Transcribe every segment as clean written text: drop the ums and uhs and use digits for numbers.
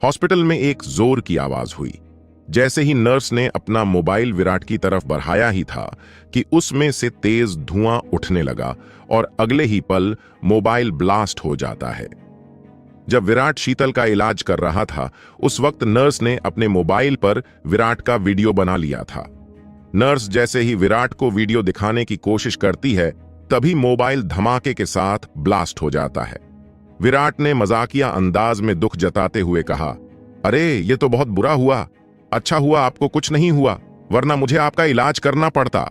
Hospital में एक जोर की आवाज हुई। जैसे ही नर्स ने अपना मोबाइल विराट की तरफ बढ़ाया ही था कि उसमें से तेज धुआं उठने लगा और अगले ही पल मोबाइल ब्लास्ट हो जाता है। जब विराट शीतल का इलाज कर रहा था, उस वक्त नर्स ने अपने मोबाइल पर विराट का वीडियो बना लिया था। नर्स जैसे ही विराट को वीडियो दिखाने की कोशिश करती है, तभी मोबाइल धमाके के साथ ब्लास्ट हो जाता है। विराट ने मजाकिया अंदाज में दुख जताते हुए कहा, अरे ये तो बहुत बुरा हुआ। अच्छा हुआ आपको कुछ नहीं हुआ, वरना मुझे आपका इलाज करना पड़ता।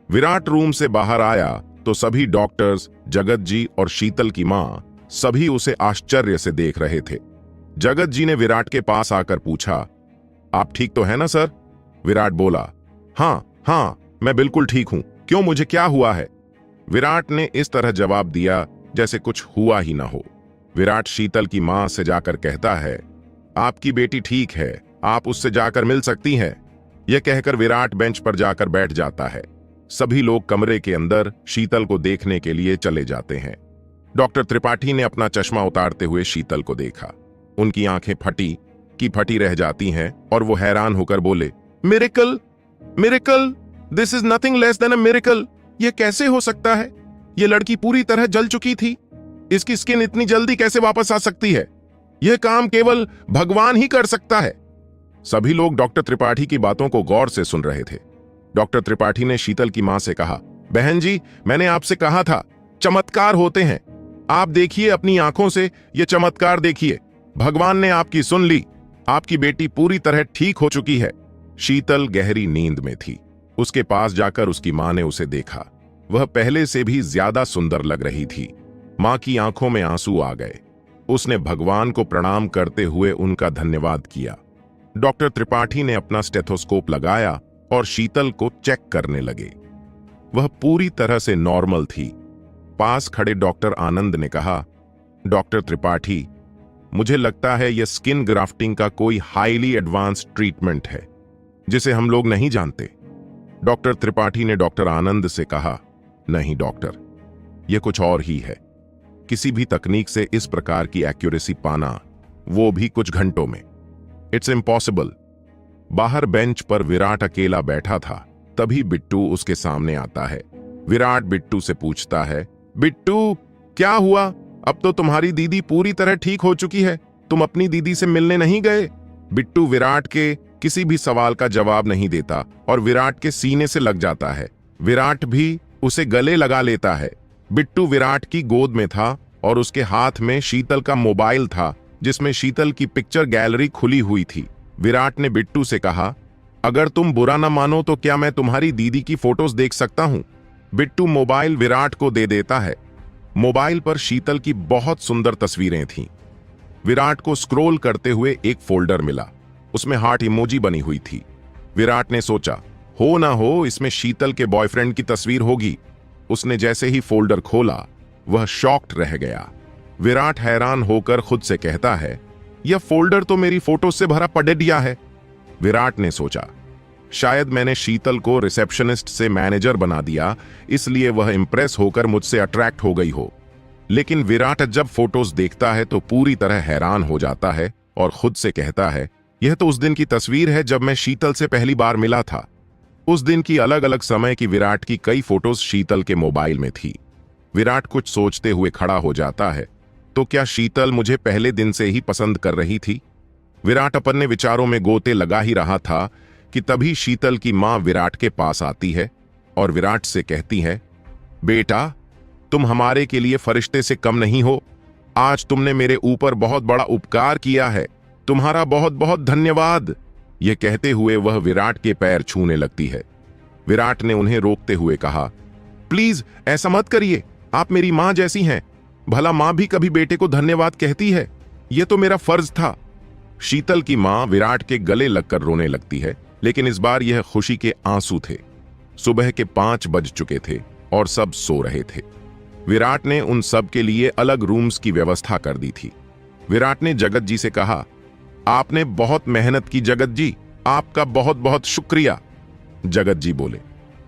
विराट रूम से बाहर आया तो सभी डॉक्टर्स, जगत जी और शीतल की मां सभी उसे आश्चर्य से देख रहे थे। जगत जी ने विराट के पास आकर पूछा, आप ठीक तो है ना सर? विराट बोला, हाँ, मैं बिल्कुल ठीक हूं। क्यों, मुझे क्या हुआ है? विराट ने इस तरह जवाब दिया जैसे कुछ हुआ ही ना हो। विराट शीतल की मां से जाकर कहता है, आपकी बेटी ठीक है, आप उससे जाकर मिल सकती हैं। यह कहकर विराट बेंच पर जाकर बैठ जाता है। सभी लोग कमरे के अंदर शीतल को देखने के लिए चले जाते हैं। डॉक्टर त्रिपाठी ने अपना चश्मा उतारते हुए शीतल को देखा। उनकी आंखें फटी की फटी रह जाती हैं और वो हैरान होकर बोले, miracle, miracle, this is nothing less than a miracle. यह कैसे हो सकता है? यह लड़की पूरी तरह जल चुकी थी, इसकी स्किन इतनी जल्दी कैसे वापस आ सकती है? यह काम केवल भगवान ही कर सकता है। सभी लोग डॉक्टर त्रिपाठी की बातों को गौर से सुन रहे थे। डॉक्टर त्रिपाठी ने शीतल की मां से कहा, बहन जी, मैंने आपसे कहा था, चमत्कार होते हैं। आप देखिए, अपनी आंखों से यह चमत्कार देखिए। भगवान ने आपकी सुन ली, आपकी बेटी पूरी तरह ठीक हो चुकी है। शीतल गहरी नींद में थी। उसके पास जाकर उसकी मां ने उसे देखा। वह पहले से भी ज्यादा सुंदर लग रही थी। मां की आंखों में आंसू आ गए। उसने भगवान को प्रणाम करते हुए उनका धन्यवाद किया। डॉक्टर त्रिपाठी ने अपना स्टेथोस्कोप लगाया और शीतल को चेक करने लगे। वह पूरी तरह से नॉर्मल थी। पास खड़े डॉक्टर आनंद ने कहा, डॉक्टर त्रिपाठी, मुझे लगता है यह स्किन ग्राफ्टिंग का कोई हाईली एडवांस्ड ट्रीटमेंट है जिसे हम लोग नहीं जानते। डॉक्टर त्रिपाठी ने डॉक्टर आनंद से कहा, नहीं डॉक्टर, यह कुछ और ही है। किसी भी तकनीक से इस प्रकार की एक्यूरेसी पाना, वो भी कुछ घंटों में, इट्स इम्पॉसिबल। बाहर बेंच पर विराट अकेला बैठा था। तभी बिट्टू उसके सामने आता है। विराट बिट्टू से पूछता है, बिट्टू क्या हुआ? अब तो तुम्हारी दीदी पूरी तरह ठीक हो चुकी है, तुम अपनी दीदी से मिलने नहीं गए? बिट्टू विराट के किसी भी सवाल का जवाब नहीं देता और विराट के सीने से लग जाता है। विराट भी उसे गले लगा लेता है। बिट्टू विराट की गोद में था और उसके हाथ में शीतल का मोबाइल था जिसमें शीतल की पिक्चर गैलरी खुली हुई थी। विराट ने बिट्टू से कहा, अगर तुम बुरा ना मानो तो क्या मैं तुम्हारी दीदी की फोटोज देख सकता हूं? बिट्टू मोबाइल विराट को दे देता है। मोबाइल पर शीतल की बहुत सुंदर तस्वीरें थीं। विराट को स्क्रॉल करते हुए एक फोल्डर मिला। उसमें हार्ट इमोजी बनी हुई थी। विराट ने सोचा, हो ना हो इसमें शीतल के बॉयफ्रेंड की तस्वीर होगी। उसने जैसे ही फोल्डर खोला, वह शॉक्ड रह गया। विराट हैरान होकर खुद से कहता है, यह फोल्डर तो मेरी फोटो से भरा पडेडिया है। विराट ने सोचा, शायद मैंने शीतल को रिसेप्शनिस्ट से मैनेजर बना दिया, इसलिए वह इंप्रेस होकर मुझसे अट्रैक्ट हो गई हो। लेकिन विराट जब फोटोज देखता है तो पूरी तरह हैरान हो जाता है और खुद से कहता है, यह तो उस दिन की तस्वीर है जब मैं शीतल से पहली बार मिला था। उस दिन की अलग अलग समय की विराट की कई फोटोज शीतल के मोबाइल में थी। विराट कुछ सोचते हुए खड़ा हो जाता है, तो क्या शीतल मुझे पहले दिन से ही पसंद कर रही थी? विराट अपने विचारों में गोते लगा ही रहा था कि तभी शीतल की मां विराट के पास आती है और विराट से कहती है, बेटा, तुम हमारे के लिए फरिश्ते से कम नहीं हो। आज तुमने मेरे ऊपर बहुत बड़ा उपकार किया है, तुम्हारा बहुत बहुत धन्यवाद। यह कहते हुए वह विराट के पैर छूने लगती है। विराट ने उन्हें रोकते हुए कहा, प्लीज ऐसा मत करिए, आप मेरी मां जैसी हैं। भला मां भी कभी बेटे को धन्यवाद कहती है? यह तो मेरा फर्ज था। शीतल की मां विराट के गले लगकर रोने लगती है, लेकिन इस बार यह खुशी के आंसू थे। सुबह के 5 बज चुके थे और सब सो रहे थे। विराट ने उन सब के लिए अलग रूम्स की व्यवस्था कर दी थी। विराट ने जगत जी से कहा, आपने बहुत मेहनत की जगत जी, आपका बहुत बहुत शुक्रिया। जगत जी बोले,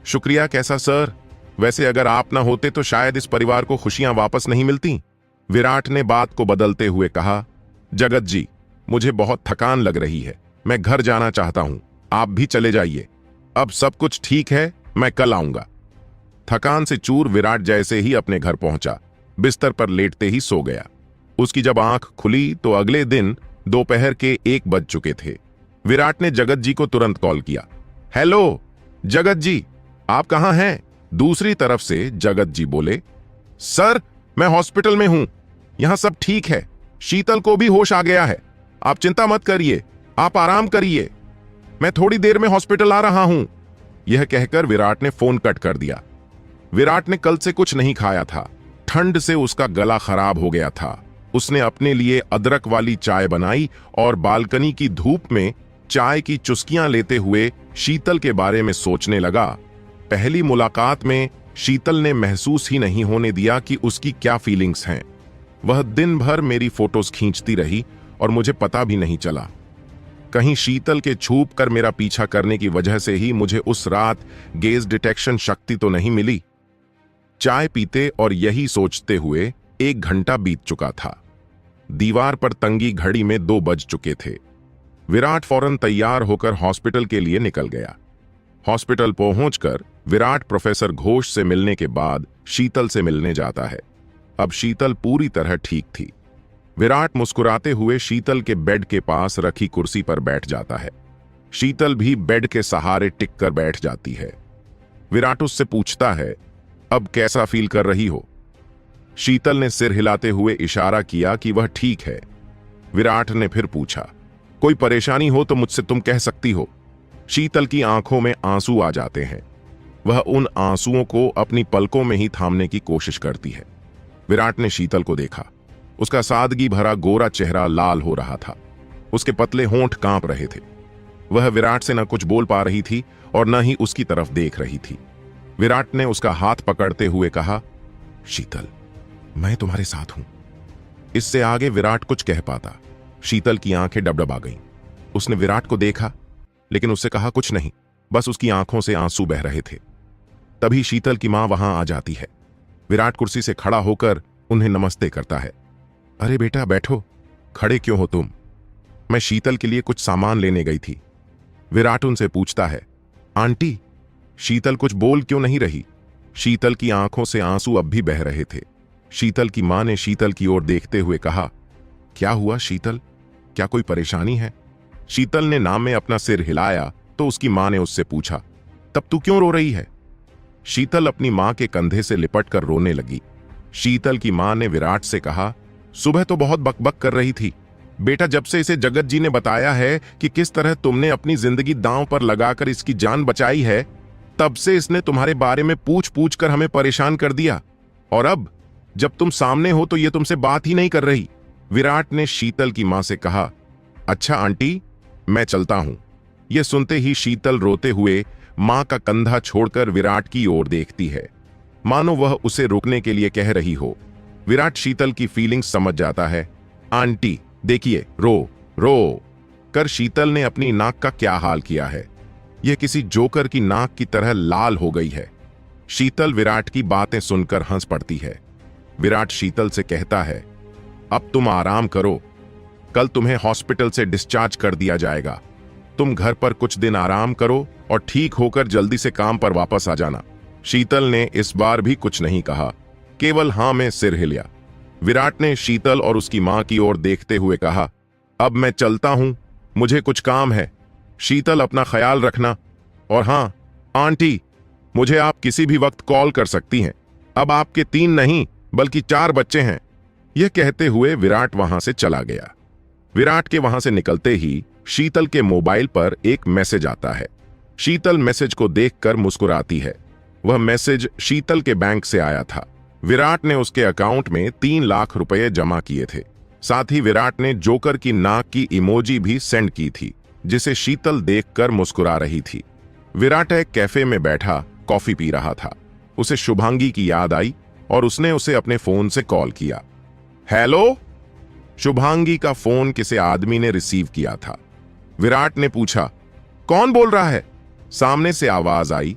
शुक्रिया कैसा सर? वैसे अगर आप ना होते तो शायद इस परिवार को खुशियां वापस नहीं मिलती। विराट ने बात को बदलते हुए कहा, जगत जी, मुझे बहुत थकान लग रही है, मैं घर जाना चाहता हूं, आप भी चले जाइए। अब सब कुछ ठीक है, मैं कल आऊंगा। थकान से चूर विराट जैसे ही अपने घर पहुंचा, बिस्तर पर लेटते ही सो गया। उसकी जब आंख खुली तो अगले दिन दोपहर के 1 बज चुके थे। विराट ने जगत जी को तुरंत कॉल किया। हेलो जगत जी, आप कहां हैं? दूसरी तरफ से जगत जी बोले, सर मैं हॉस्पिटल में हूं, यहां सब ठीक है, शीतल को भी होश आ गया है, आप चिंता मत करिए, आप आराम करिए, मैं थोड़ी देर में हॉस्पिटल आ रहा हूं। यह कहकर विराट ने फोन कट कर दिया। विराट ने कल से कुछ नहीं खाया था, ठंड से उसका गला खराब हो गया था। उसने अपने लिए अदरक वाली चाय बनाई और बालकनी की धूप में चाय की चुस्कियां लेते हुए शीतल के बारे में सोचने लगा। पहली मुलाकात में शीतल ने महसूस ही नहीं होने दिया कि उसकी क्या फीलिंग्स हैं। वह दिन भर मेरी फोटोज खींचती रही और मुझे पता भी नहीं चला। कहीं शीतल के छुप कर मेरा पीछा करने की वजह से ही मुझे उस रात गेज डिटेक्शन शक्ति तो नहीं मिली। चाय पीते और यही सोचते हुए 1 घंटा बीत चुका था। दीवार पर तंगी घड़ी में 2 बज चुके थे। विराट फौरन तैयार होकर हॉस्पिटल के लिए निकल गया। हॉस्पिटल पहुंचकर विराट प्रोफेसर घोष से मिलने के बाद शीतल से मिलने जाता है। अब शीतल पूरी तरह ठीक थी। विराट मुस्कुराते हुए शीतल के बेड के पास रखी कुर्सी पर बैठ जाता है। शीतल भी बेड के सहारे टिक कर बैठ जाती है। विराट उससे पूछता है, अब कैसा फील कर रही हो? शीतल ने सिर हिलाते हुए इशारा किया कि वह ठीक है। विराट ने फिर पूछा, कोई परेशानी हो तो मुझसे तुम कह सकती हो। शीतल की आंखों में आंसू आ जाते हैं। वह उन आंसुओं को अपनी पलकों में ही थामने की कोशिश करती है। विराट ने शीतल को देखा। उसका सादगी भरा गोरा चेहरा लाल हो रहा था। उसके पतले होंठ कांप रहे थे। वह विराट से न कुछ बोल पा रही थी और न ही उसकी तरफ देख रही थी। विराट ने उसका हाथ पकड़ते हुए कहा, शीतल, मैं तुम्हारे साथ हूं। इससे आगे विराट कुछ कह पाता। शीतल की आंखें डबडबा गईं। उसने विराट को देखा, लेकिन उससे कहा कुछ नहीं, बस उसकी आंखों से आंसू बह रहे थे। तभी शीतल की मां वहां आ जाती है। विराट कुर्सी से खड़ा होकर उन्हें नमस्ते करता है। अरे बेटा बैठो, खड़े क्यों हो तुम? मैं शीतल के लिए कुछ सामान लेने गई थी। विराट उनसे पूछता है, आंटी? शीतल कुछ बोल क्यों नहीं रही? शीतल की आंखों से आंसू अब भी बह रहे थे। शीतल की मां ने शीतल की ओर देखते हुए कहा, क्या हुआ शीतल, क्या कोई परेशानी है? शीतल ने नाम में अपना सिर हिलाया तो उसकी मां ने उससे पूछा, तब तू क्यों रो रही है? शीतल अपनी मां के कंधे से लिपट कर रोने लगी। शीतल की मां ने विराट से कहा, सुबह तो बहुत बकबक कर रही थी बेटा, जब से इसे जगत जी ने बताया है कि किस तरह तुमने अपनी जिंदगी दांव पर लगाकर इसकी जान बचाई है, तब से इसने तुम्हारे बारे में पूछ पूछ कर हमें परेशान कर दिया। और अब जब तुम सामने हो तो ये तुमसे बात ही नहीं कर रही। विराट ने शीतल की मां से कहा, अच्छा आंटी, मैं चलता हूं। यह सुनते ही शीतल रोते हुए मां का कंधा छोड़कर विराट की ओर देखती है, मानो वह उसे रोकने के लिए कह रही हो। विराट शीतल की फीलिंग्स समझ जाता है। आंटी देखिए, रो रो कर शीतल ने अपनी नाक का क्या हाल किया है। यह किसी जोकर की नाक की तरह लाल हो गई है। शीतल विराट की बातें सुनकर हंस पड़ती है। विराट शीतल से कहता है, अब तुम आराम करो, कल तुम्हें हॉस्पिटल से डिस्चार्ज कर दिया जाएगा। तुम घर पर कुछ दिन आराम करो और ठीक होकर जल्दी से काम पर वापस आ जाना। शीतल ने इस बार भी कुछ नहीं कहा, केवल हां में सिर हिलाया। विराट ने शीतल और उसकी मां की ओर देखते हुए कहा, अब मैं चलता हूं, मुझे कुछ काम है। शीतल अपना ख्याल रखना। और हां आंटी, मुझे आप किसी भी वक्त कॉल कर सकती हैं। अब आपके 3 नहीं बल्कि 4 बच्चे हैं। यह कहते हुए विराट वहां से चला गया। विराट के वहां से निकलते ही शीतल के मोबाइल पर एक मैसेज आता है। शीतल मैसेज को देखकर मुस्कुराती है। वह मैसेज शीतल के बैंक से आया था। विराट ने उसके अकाउंट में 3 लाख रुपए जमा किए थे। साथ ही विराट ने जोकर की नाक की इमोजी भी सेंड की थी, जिसे शीतल देखकर मुस्कुरा रही थी। विराट एक कैफे में बैठा कॉफी पी रहा था। उसे शुभांगी की याद आई और उसने उसे अपने फोन से कॉल किया। हेलो? शुभांगी का फोन किसी आदमी ने रिसीव किया था। विराट ने पूछा, कौन बोल रहा है? सामने से आवाज आई,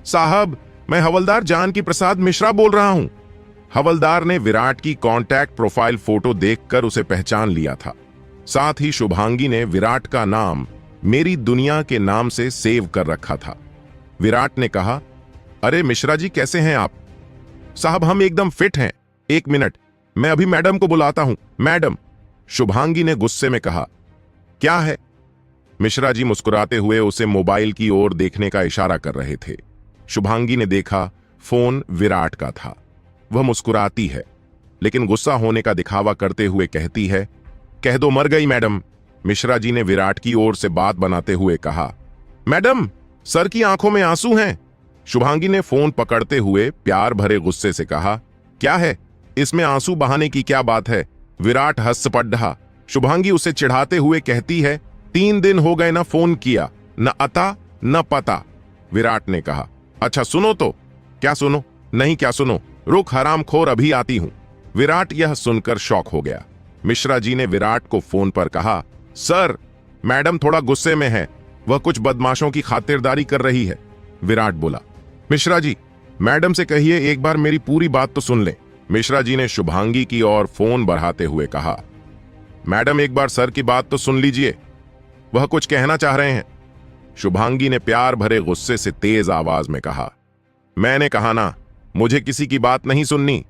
साहब, मैं हवलदार जानकी प्रसाद मिश्रा बोल रहा हूं। हवलदार ने विराट की कॉन्टैक्ट प्रोफाइल फोटो देखकर उसे पहचान लिया था। साथ ही शुभांगी ने विराट का नाम मेरी दुनिया के नाम से सेव कर रखा था। विराट ने कहा, अरे मिश्रा जी कैसे हैं आप? साहब हम एकदम फिट हैं। एक मिनट, मैं अभी मैडम को बुलाता हूं। मैडम, शुभांगी ने गुस्से में कहा। क्या है? मिश्रा जी मुस्कुराते हुए उसे मोबाइल की ओर देखने का इशारा कर रहे थे। शुभांगी ने देखा फोन विराट का था। वह मुस्कुराती है लेकिन गुस्सा होने का दिखावा करते हुए कहती है, कह दो मर गई मैडम। मिश्रा जी ने विराट की ओर से बात बनाते हुए कहा, मैडम सर की आंखों में आंसू हैं। शुभांगी ने फोन पकड़ते हुए प्यार भरे गुस्से से कहा, क्या है इसमें आंसू बहाने की क्या बात है? विराट हंस पड़ा। शुभांगी उसे चिढ़ाते हुए कहती है, 3 दिन हो गए ना फोन किया, न अता न पता। विराट ने कहा, अच्छा सुनो तो। क्या सुनो? नहीं क्या सुनो? रुक हरामखोर, अभी आती हूं। विराट यह सुनकर शॉक हो गया। मिश्रा जी ने विराट को फोन पर कहा, सर मैडम थोड़ा गुस्से में है, वह कुछ बदमाशों की खातिरदारी कर रही है। विराट बोला, मिश्रा जी मैडम से कहिए एक बार मेरी पूरी बात तो सुन ले। मिश्रा जी ने शुभांगी की ओर फोन बढ़ाते हुए कहा, मैडम एक बार सर की बात तो सुन लीजिए, वह कुछ कहना चाह रहे हैं। शुभांगी ने प्यार भरे गुस्से से तेज आवाज में कहा, मैंने कहा ना मुझे किसी की बात नहीं सुननी,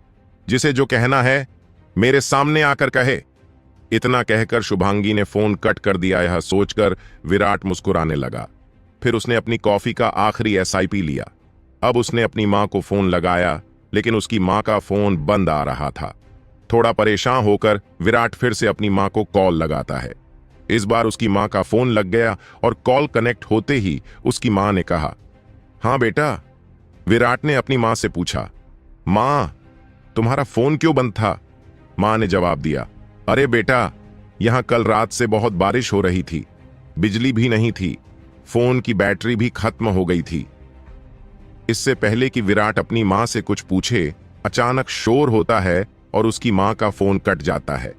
जिसे जो कहना है मेरे सामने आकर कहे। इतना कहकर शुभांगी ने फोन कट कर दिया। यह सोचकर विराट मुस्कुराने लगा। फिर उसने अपनी कॉफी का आखिरी SIP लिया। अब उसने अपनी मां को फोन लगाया लेकिन उसकी मां का फोन बंद आ रहा था। थोड़ा परेशान होकर विराट फिर से अपनी मां को कॉल लगाता है। इस बार उसकी मां का फोन लग गया और कॉल कनेक्ट होते ही उसकी मां ने कहा, हाँ बेटा। विराट ने अपनी मां से पूछा, मां तुम्हारा फोन क्यों बंद था? मां ने जवाब दिया, अरे बेटा यहां कल रात से बहुत बारिश हो रही थी, बिजली भी नहीं थी, फोन की बैटरी भी खत्म हो गई थी। इससे पहले कि विराट अपनी मां से कुछ पूछे, अचानक शोर होता है और उसकी मां का फोन कट जाता है।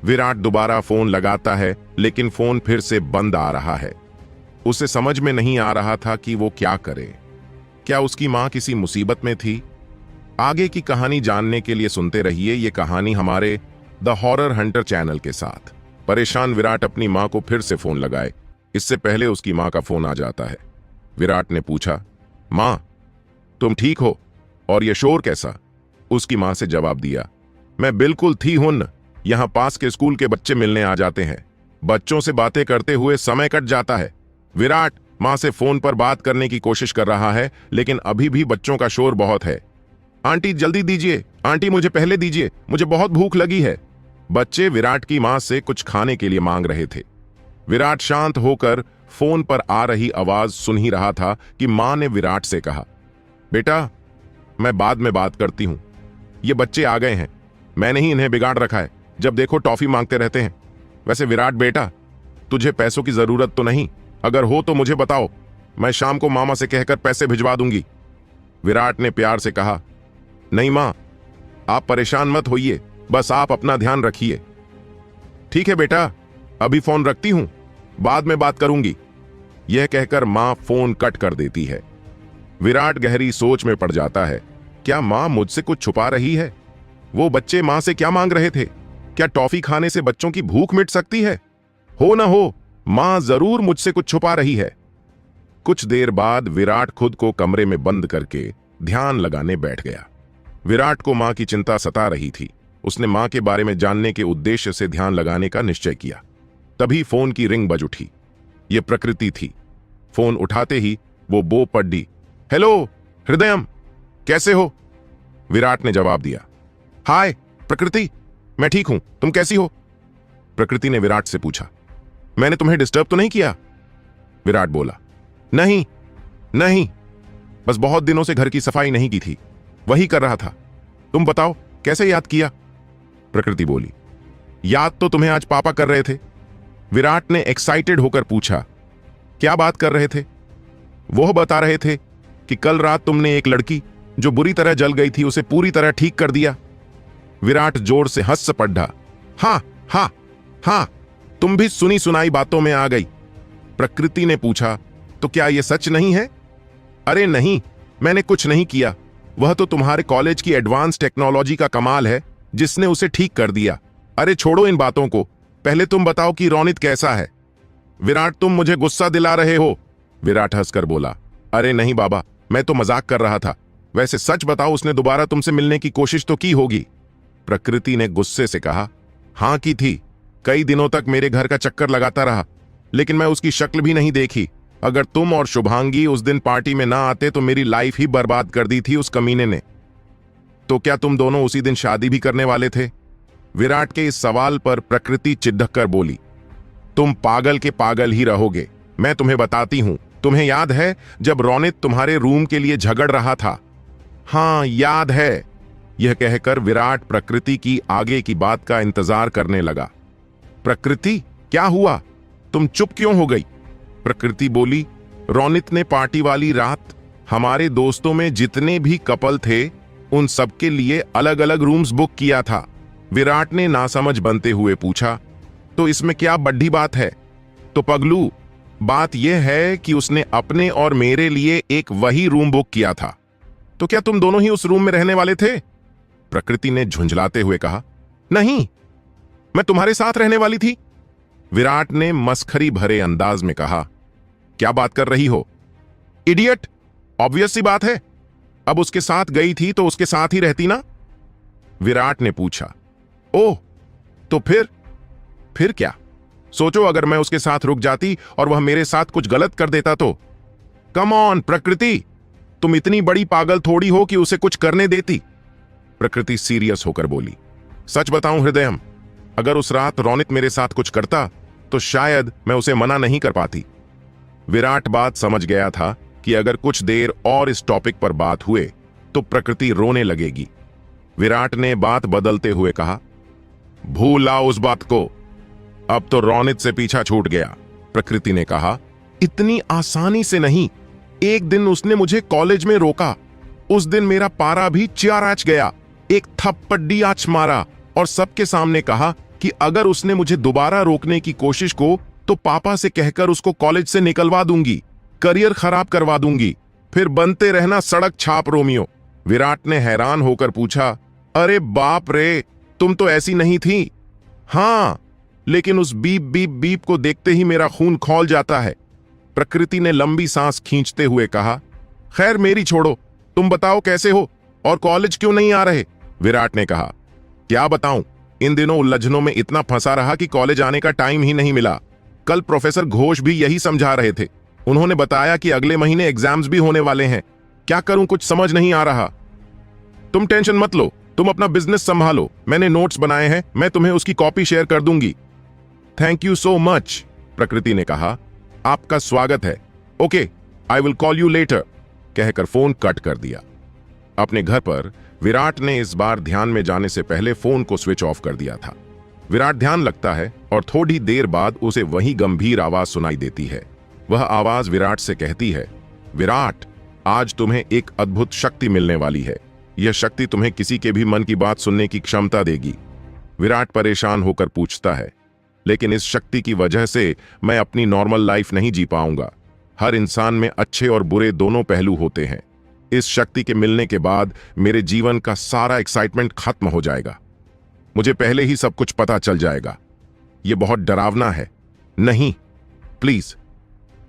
विराट दोबारा फोन लगाता है लेकिन फोन फिर से बंद आ रहा है। उसे समझ में नहीं आ रहा था कि वो क्या करे। क्या उसकी मां किसी मुसीबत में थी? आगे की कहानी जानने के लिए सुनते रहिए ये कहानी हमारे द हॉरर हंटर चैनल के साथ। परेशान विराट अपनी मां को फिर से फोन लगाए, इससे पहले उसकी मां का फोन आ जाता है। विराट ने पूछा, मां तुम ठीक हो? और ये शोर कैसा? उसकी मां से जवाब दिया, मैं बिल्कुल थी हुन, यहां पास के स्कूल के बच्चे मिलने आ जाते हैं, बच्चों से बातें करते हुए समय कट जाता है। विराट मां से फोन पर बात करने की कोशिश कर रहा है लेकिन अभी भी बच्चों का शोर बहुत है। आंटी जल्दी दीजिए, आंटी मुझे पहले दीजिए, मुझे बहुत भूख लगी है। बच्चे विराट की मां से कुछ खाने के लिए मांग रहे थे। विराट शांत होकर फोन पर आ रही आवाज सुन ही रहा था कि मां ने विराट से कहा, बेटा मैं बाद में बात करती हूं, ये बच्चे आ गए हैं, मैंने ही इन्हें बिगाड़ रखा है, जब देखो टॉफी मांगते रहते हैं। वैसे विराट बेटा तुझे पैसों की जरूरत तो नहीं? अगर हो तो मुझे बताओ, मैं शाम को मामा से कहकर पैसे भिजवा दूंगी। विराट ने प्यार से कहा, नहीं मां आप परेशान मत होइए, बस आप अपना ध्यान रखिए। ठीक है बेटा अभी फोन रखती हूं, बाद में बात करूंगी। यह कहकर मां फोन कट कर देती है। विराट गहरी सोच में पड़ जाता है। क्या मां मुझसे कुछ छुपा रही है? वो बच्चे मां से क्या मांग रहे थे? क्या टॉफी खाने से बच्चों की भूख मिट सकती है? हो ना हो, मां जरूर मुझसे कुछ छुपा रही है। कुछ देर बाद विराट खुद को कमरे में बंद करके ध्यान लगाने बैठ गया। विराट को मां की चिंता सता रही थी। उसने मां के बारे में जानने के उद्देश्य से ध्यान लगाने का निश्चय किया। तभी फोन की रिंग बज उठी। यह प्रकृति थी। फोन उठाते ही वो बो पड़ी। हेलो हृदयम, कैसे हो? विराट ने जवाब दिया, हाय प्रकृति, मैं ठीक हूं, तुम कैसी हो? प्रकृति ने विराट से पूछा, मैंने तुम्हें डिस्टर्ब तो नहीं किया? विराट बोला, नहीं नहीं, बस बहुत दिनों से घर की सफाई नहीं की थी, वही कर रहा था। तुम बताओ कैसे याद किया? प्रकृति बोली, याद तो तुम्हें आज पापा कर रहे थे। विराट ने एक्साइटेड होकर पूछा, क्या बात कर रहे थे? वो बता रहे थे कि कल रात तुमने एक लड़की जो बुरी तरह जल गई थी उसे पूरी तरह ठीक कर दिया। विराट जोर से हंस पड़ा। हाँ हाँ हाँ, तुम भी सुनी सुनाई बातों में आ गई। प्रकृति ने पूछा, तो क्या यह सच नहीं है? अरे नहीं, मैंने कुछ नहीं किया, वह तो तुम्हारे कॉलेज की एडवांस टेक्नोलॉजी का कमाल है जिसने उसे ठीक कर दिया। अरे छोड़ो इन बातों को, पहले तुम बताओ कि रोनित कैसा है। विराट, तुम मुझे गुस्सा दिला रहे हो। विराट हंसकर बोला, अरे नहीं बाबा, मैं तो मजाक कर रहा था। वैसे सच बताओ, उसने दोबारा तुमसे मिलने की कोशिश तो की होगी। प्रकृति ने गुस्से से कहा, हां की थी। कई दिनों तक मेरे घर का चक्कर लगाता रहा, लेकिन मैं उसकी शक्ल भी नहीं देखी। अगर तुम और शुभांगी उस दिन पार्टी में ना आते तो मेरी लाइफ ही बर्बाद कर दी थी उस कमीने ने। तो क्या तुम दोनों उसी दिन शादी भी करने वाले थे? विराट के इस सवाल पर प्रकृति चिढ़क कर बोली, तुम पागल के पागल ही रहोगे। मैं तुम्हें बताती हूं, तुम्हें याद है जब रोनित तुम्हारे रूम के लिए झगड़ रहा था? हां, याद है। यह कहकर विराट प्रकृति की आगे की बात का इंतजार करने लगा। प्रकृति, क्या हुआ? तुम चुप क्यों हो गई? प्रकृति बोली, रोनित ने पार्टी वाली रात हमारे दोस्तों में जितने भी कपल थे उन सबके लिए अलग अलग रूम्स बुक किया था। विराट ने नासमझ बनते हुए पूछा, तो इसमें क्या बड़ी बात है? तो पगलू, बात यह है कि उसने अपने और मेरे लिए एक वही रूम बुक किया था। तो क्या तुम दोनों ही उस रूम में रहने वाले थे? प्रकृति ने झुंझलाते हुए कहा, नहीं, मैं तुम्हारे साथ रहने वाली थी। विराट ने मस्खरी भरे अंदाज में कहा, क्या बात कर रही हो इडियट? ऑब्वियस सी बात है, अब उसके साथ गई थी तो उसके साथ ही रहती ना। विराट ने पूछा, ओह, तो फिर क्या? सोचो, अगर मैं उसके साथ रुक जाती और वह मेरे साथ कुछ गलत कर देता तो? कम ऑन प्रकृति, तुम इतनी बड़ी पागल थोड़ी हो कि उसे कुछ करने देती। प्रकृति सीरियस होकर बोली, सच बताऊं हृदयम, अगर उस रात रोनित मेरे साथ कुछ करता तो शायद मैं उसे मना नहीं कर पाती। विराट बात समझ गया था कि अगर कुछ देर और इस टॉपिक पर बात हुए तो प्रकृति रोने लगेगी। विराट ने बात बदलते हुए कहा, भूल आओ उस बात को, अब तो रोनित से पीछा छूट गया। प्रकृति ने कहा, इतनी आसानी से नहीं। एक दिन उसने मुझे कॉलेज में रोका। उस दिन मेरा पारा भी चियाराच गया। एक थप्पड़ी आंच मारा और सबके सामने कहा कि अगर उसने मुझे दोबारा रोकने की कोशिश को तो पापा से कहकर उसको कॉलेज से निकलवा दूंगी, करियर खराब करवा दूंगी, फिर बनते रहना सड़क छाप रोमियो। विराट ने हैरान होकर पूछा, अरे बाप रे, तुम तो ऐसी नहीं थी। हां, लेकिन उस बीप बीप बीप को देखते ही मेरा खून खौल जाता है। प्रकृति ने लंबी सांस खींचते हुए कहा, खैर मेरी छोड़ो, तुम बताओ कैसे हो और कॉलेज क्यों नहीं आ रहे? विराट ने कहा, क्या बताऊं, इन दिनों उलझनों में इतना फंसा रहा कि कॉलेज आने का टाइम ही नहीं मिला। कल प्रोफेसर घोष भी यही समझा रहे थे। उन्होंने बताया कि अगले महीने एग्जाम्स भी होने वाले हैं। क्या करूं, कुछ समझ नहीं आ रहा। तुम टेंशन मत लो, तुम अपना बिजनेस संभालो। मैंने नोट्स बनाए हैं, मैं तुम्हें उसकी कॉपी शेयर कर दूंगी। थैंक यू सो मच, प्रकृति ने कहा, आपका स्वागत है। Okay, I will call you later, कहकर फोन कट कर दिया। अपने घर पर विराट ने इस बार ध्यान में जाने से पहले फोन को स्विच ऑफ कर दिया था। विराट ध्यान लगता है और थोड़ी देर बाद उसे वही गंभीर आवाज सुनाई देती है। वह आवाज विराट से कहती है, विराट, आज तुम्हें एक अद्भुत शक्ति मिलने वाली है। यह शक्ति तुम्हें किसी के भी मन की बात सुनने की क्षमता देगी। विराट परेशान होकर पूछता है, लेकिन इस शक्ति की वजह से मैं अपनी नॉर्मल लाइफ नहीं जी पाऊंगा। हर इंसान में अच्छे और बुरे दोनों पहलू होते हैं। इस शक्ति के मिलने के बाद मेरे जीवन का सारा एक्साइटमेंट खत्म हो जाएगा। मुझे पहले ही सब कुछ पता चल जाएगा। यह बहुत डरावना है। नहीं, प्लीज,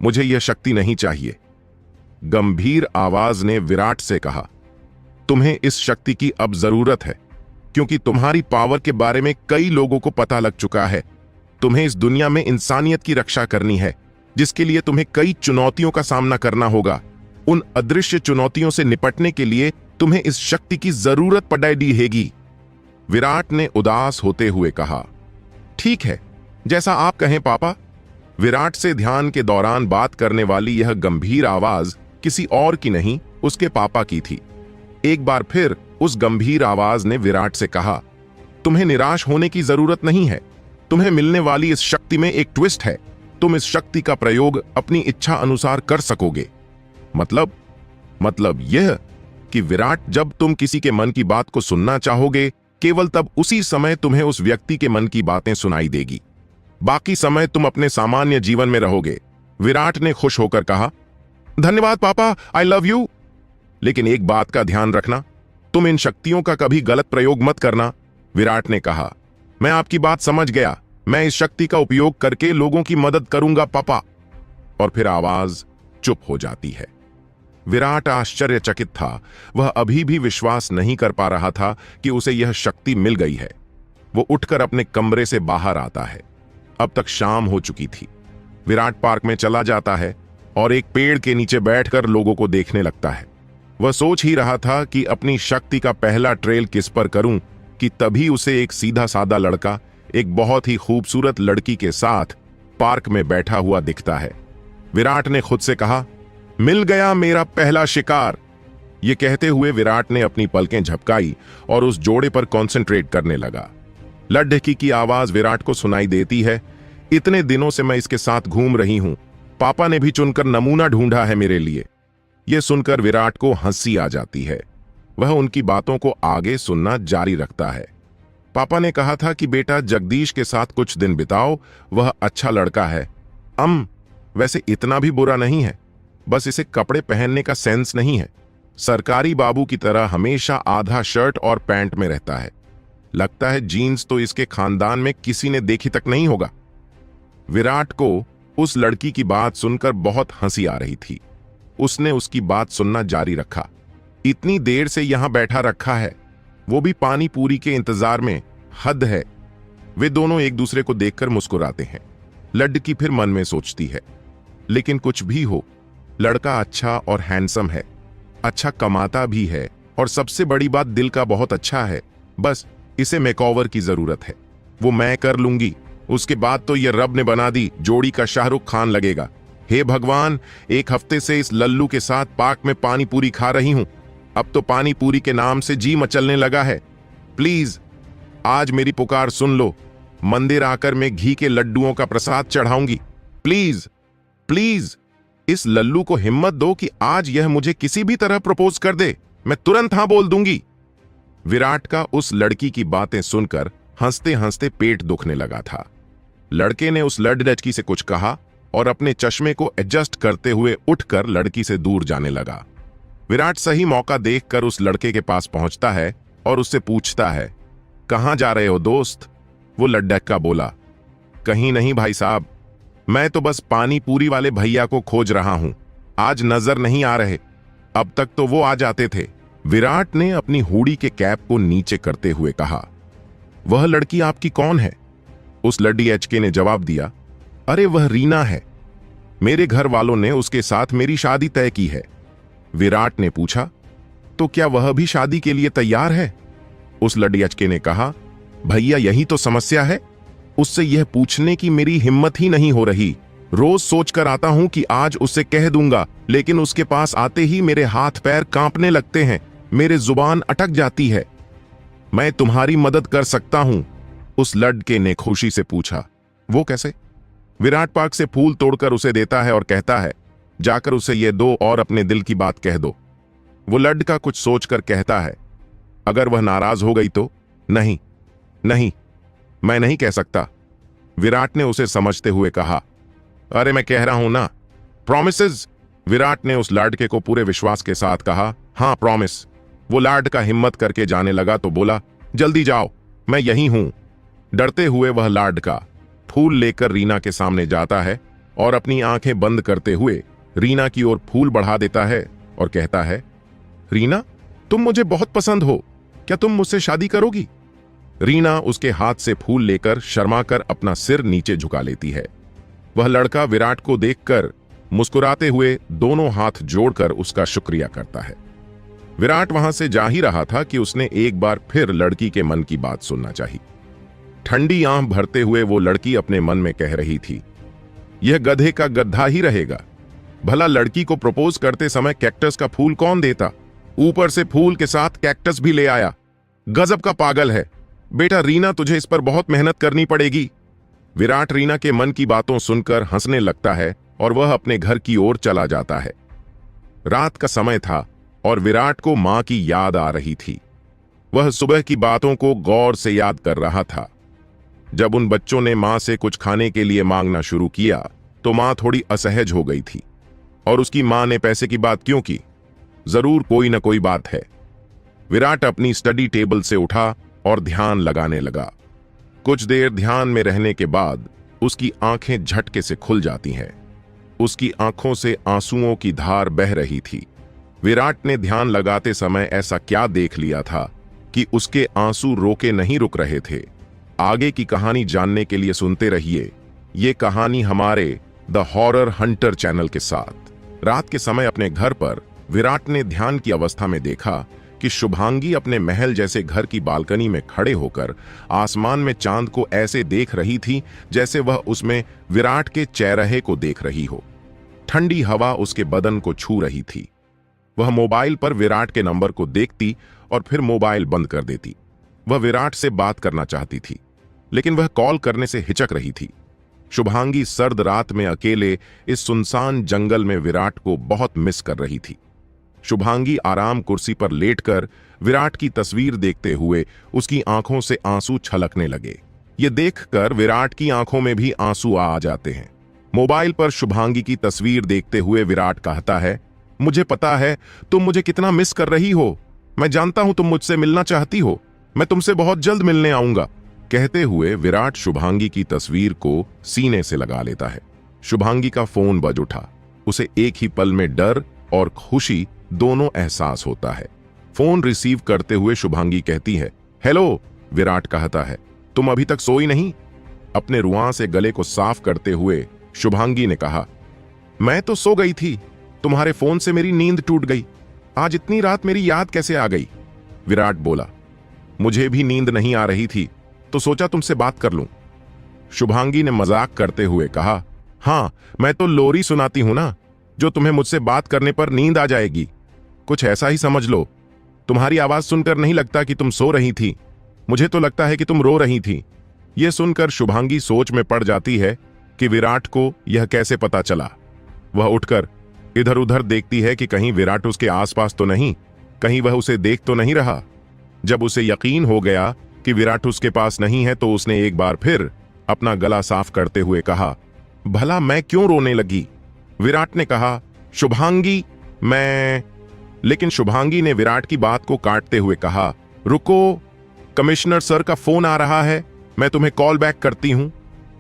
मुझे यह शक्ति नहीं चाहिए। गंभीर आवाज ने विराट से कहा, तुम्हें इस शक्ति की अब जरूरत है, क्योंकि तुम्हारी पावर के बारे में कई लोगों को पता लग चुका है। तुम्हें इस दुनिया में इंसानियत की रक्षा करनी है, जिसके लिए तुम्हें कई चुनौतियों का सामना करना होगा। उन अदृश्य चुनौतियों से निपटने के लिए तुम्हें इस शक्ति की जरूरत पड़ेगी। विराट ने उदास होते हुए कहा, ठीक है, जैसा आप कहें पापा। विराट से ध्यान के दौरान बात करने वाली यह गंभीर आवाज किसी और की नहीं, उसके पापा की थी। एक बार फिर उस गंभीर आवाज ने विराट से कहा, तुम्हें निराश होने की जरूरत नहीं है। तुम्हें मिलने वाली इस शक्ति में एक ट्विस्ट है। तुम इस शक्ति का प्रयोग अपनी इच्छा अनुसार कर सकोगे। मतलब यह कि विराट, जब तुम किसी के मन की बात को सुनना चाहोगे, केवल तब उसी समय तुम्हें उस व्यक्ति के मन की बातें सुनाई देगी। बाकी समय तुम अपने सामान्य जीवन में रहोगे। विराट ने खुश होकर कहा, धन्यवाद पापा, आई लव यू। लेकिन एक बात का ध्यान रखना, तुम इन शक्तियों का कभी गलत प्रयोग मत करना। विराट ने कहा, मैं आपकी बात समझ गया, मैं इस शक्ति का उपयोग करके लोगों की मदद करूंगा पापा। और फिर आवाज चुप हो जाती है। विराट आश्चर्यचकित था। वह अभी भी विश्वास नहीं कर पा रहा था कि उसे यह शक्ति मिल गई है। वो उठकर अपने कमरे से बाहर आता है। अब तक शाम हो चुकी थी। विराट पार्क में चला जाता है और एक पेड़ के नीचे बैठकर लोगों को देखने लगता है। वह सोच ही रहा था कि अपनी शक्ति का पहला ट्रेल किस पर करूं कि तभी उसे एक सीधा सादा लड़का एक बहुत ही खूबसूरत लड़की के साथ पार्क में बैठा हुआ दिखता है। विराट ने खुद से कहा, मिल गया मेरा पहला शिकार। ये कहते हुए विराट ने अपनी पलकें झपकाई और उस जोड़े पर कंसंट्रेट करने लगा। लड्ढकी की आवाज विराट को सुनाई देती है, इतने दिनों से मैं इसके साथ घूम रही हूं। पापा ने भी चुनकर नमूना ढूंढा है मेरे लिए। यह सुनकर विराट को हंसी आ जाती है। वह उनकी बातों को आगे सुनना जारी रखता है। पापा ने कहा था कि बेटा जगदीश के साथ कुछ दिन बिताओ, वह अच्छा लड़का है। वैसे इतना भी बुरा नहीं है, बस इसे कपड़े पहनने का सेंस नहीं है। सरकारी बाबू की तरह हमेशा आधा शर्ट और पैंट में रहता है। लगता है जीन्स तो इसके खानदान में किसी ने देखी तक नहीं होगा। विराट को उस लड़की की बात सुनकर बहुत हंसी आ रही थी। उसने उसकी बात सुनना जारी रखा। इतनी देर से यहां बैठा रखा है, वो भी पानी पूरी के इंतजार में, हद है। वे दोनों एक दूसरे को देखकर मुस्कुराते हैं। लड़की फिर मन में सोचती है, लेकिन कुछ भी हो, लड़का अच्छा और हैंडसम है, अच्छा कमाता भी है और सबसे बड़ी बात दिल का बहुत अच्छा है। बस इसे मेकओवर की जरूरत है। वो मैं कर लूंगी। उसके बाद तो ये रब ने बना दी जोड़ी का शाहरुख खान लगेगा। हे भगवान, एक हफ्ते से इस लल्लू के साथ पार्क में पानी पूरी खा रही हूं। अब तो पानी पूरी के नाम से जी मचलने लगा है। प्लीज आज मेरी पुकार सुन लो। मंदिर आकर मैं घी के लड्डुओं का प्रसाद चढ़ाऊंगी। प्लीज प्लीज इस लल्लू को हिम्मत दो कि आज यह मुझे किसी भी तरह प्रपोज कर दे। मैं तुरंत हां बोल दूंगी। विराट का उस लड़की की बातें सुनकर हंसते हंसते पेट दुखने लगा था। लड़के ने उस लड़की से कुछ कहा और अपने चश्मे को एडजस्ट करते हुए उठकर लड़की से दूर जाने लगा। विराट सही मौका देखकर उस लड़के के पास पहुंचता है और उससे पूछता है, कहां जा रहे हो दोस्त? वो लड़का बोला, कहीं नहीं भाई साहब, मैं तो बस पानी पूरी वाले भैया को खोज रहा हूं। आज नजर नहीं आ रहे। अब तक तो वो आ जाते थे। विराट ने अपनी हुडी के कैप को नीचे करते हुए कहा, वह लड़की आपकी कौन है? उस लड़के ने जवाब दिया, अरे वह रीना है। मेरे घर वालों ने उसके साथ मेरी शादी तय की है। विराट ने पूछा, तो क्या वह भी शादी के लिए तैयार है? उस लड़के ने कहा, भैया यही तो समस्या है। उससे यह पूछने की मेरी हिम्मत ही नहीं हो रही। रोज सोचकर आता हूं कि आज उससे कह दूंगा, लेकिन उसके पास आते ही मेरे हाथ पैर कांपने लगते हैं, मेरे जुबान अटक जाती है। मैं तुम्हारी मदद कर सकता हूं, उस लड़के ने खुशी से पूछा। वो कैसे? विराट पार्क से फूल तोड़कर उसे देता है और कहता है, जाकर उसे ये दो और अपने दिल की बात कह दो। वो लड़का कुछ सोचकर कहता है, अगर वह नाराज हो गई तो? नहीं नहीं, मैं नहीं कह सकता। विराट ने उसे समझते हुए कहा, अरे मैं कह रहा हूं ना, प्रॉमिसेस। विराट ने उस लड़के को पूरे विश्वास के साथ कहा, हां प्रॉमिस। वो लड़का हिम्मत करके जाने लगा तो बोला, जल्दी जाओ, मैं यहीं हूं। डरते हुए वह लड़का फूल लेकर रीना के सामने जाता है और अपनी आंखें बंद करते हुए रीना की ओर फूल बढ़ा देता है और कहता है, रीना, तुम मुझे बहुत पसंद हो, क्या तुम मुझसे शादी करोगी? रीना उसके हाथ से फूल लेकर शर्माकर अपना सिर नीचे झुका लेती है। वह लड़का विराट को देखकर मुस्कुराते हुए दोनों हाथ जोड़कर उसका शुक्रिया करता है। विराट वहां से जा ही रहा था कि उसने एक बार फिर लड़की के मन की बात सुनना चाहिए। ठंडी आंख भरते हुए वो लड़की अपने मन में कह रही थी, यह गधे का गधा ही रहेगा। भला लड़की को प्रपोज करते समय कैक्टस का फूल कौन देता? ऊपर से फूल के साथ कैक्टस भी ले आया। गजब का पागल है। बेटा रीना, तुझे इस पर बहुत मेहनत करनी पड़ेगी। विराट रीना के मन की बातों सुनकर हंसने लगता है और वह अपने घर की ओर चला जाता है। रात का समय था और विराट को मां की याद आ रही थी। वह सुबह की बातों को गौर से याद कर रहा था। जब उन बच्चों ने मां से कुछ खाने के लिए मांगना शुरू किया तो मां थोड़ी असहज हो गई थी और उसकी मां ने पैसे की बात क्यों की? जरूर कोई ना कोई बात है। विराट अपनी स्टडी टेबल से उठा और ध्यान लगाने लगा। कुछ देर ध्यान में रहने के बाद उसकी आंखें झटके से खुल जाती हैं। उसकी आंखों से आंसुओं की धार बह रही थी। विराट ने ध्यान लगाते समय ऐसा क्या देख लिया था कि उसके आंसू रोके नहीं रुक रहे थे। आगे की कहानी जानने के लिए सुनते रहिए ये कहानी हमारे द हॉरर हंटर चैनल के साथ। रात के समय अपने घर पर विराट ने ध्यान की अवस्था में देखा कि शुभांगी अपने महल जैसे घर की बालकनी में खड़े होकर आसमान में चांद को ऐसे देख रही थी जैसे वह उसमें विराट के चेहरे को देख रही हो। ठंडी हवा उसके बदन को छू रही थी। वह मोबाइल पर विराट के नंबर को देखती और फिर मोबाइल बंद कर देती। वह विराट से बात करना चाहती थी, लेकिन वह कॉल करने से हिचक रही थी। शुभांगी सर्द रात में अकेले इस सुनसान जंगल में विराट को बहुत मिस कर रही थी। शुभांगी आराम कुर्सी पर लेटकर विराट की तस्वीर देखते हुए उसकी आंखों से आंसू छलकने लगे। ये देखकर विराट की आंखों में भी आंसू आ जाते हैं। मोबाइल पर शुभांगी की तस्वीर देखते हुए विराट कहता है, मुझे पता है तुम मुझे कितना मिस कर रही हो। मैं जानता हूं तुम मुझसे मिलना चाहती हो। मैं तुमसे बहुत जल्द मिलने आऊंगा। कहते हुए विराट शुभांगी की तस्वीर को सीने से लगा लेता है। शुभांगी का फोन बज उठा। उसे एक ही पल में डर और खुशी दोनों एहसास होता है। फोन रिसीव करते हुए शुभांगी कहती है, हेलो। विराट कहता है, तुम अभी तक सोई नहीं? अपने रुआं से गले को साफ करते हुए शुभांगी ने कहा, मैं तो सो गई थी। तुम्हारे फोन से मेरी नींद टूट गई। आज इतनी रात मेरी याद कैसे आ गई? विराट बोला, मुझे भी नींद नहीं आ रही थी तो सोचा तुमसे बात कर लूं। शुभांगी ने मजाक करते हुए कहा, हाँ, मैं तो लोरी सुनाती हूं ना, जो तुम्हें मुझसे बात करने पर नींद आ जाएगी। कुछ ऐसा ही समझ लो। तुम्हारी आवाज सुनकर नहीं लगता कि तुम सो रही थी। मुझे तो लगता है कि तुम रो रही थी। यह सुनकर शुभांगी सोच में पड़ जाती है कि विराट को यह कैसे पता चला। वह उठकर इधर उधर देखती है कि कहीं विराट उसके आसपास तो नहीं, कहीं वह उसे देख तो नहीं रहा। जब उसे यकीन हो गया कि विराट उसके पास नहीं है तो उसने एक बार फिर अपना गला साफ करते हुए कहा, भला मैं क्यों रोने लगी? विराट ने कहा, शुभांगी मैं। लेकिन शुभांगी ने विराट की बात को काटते हुए कहा, रुको, कमिश्नर सर का फोन आ रहा है, मैं तुम्हें कॉल बैक करती हूं।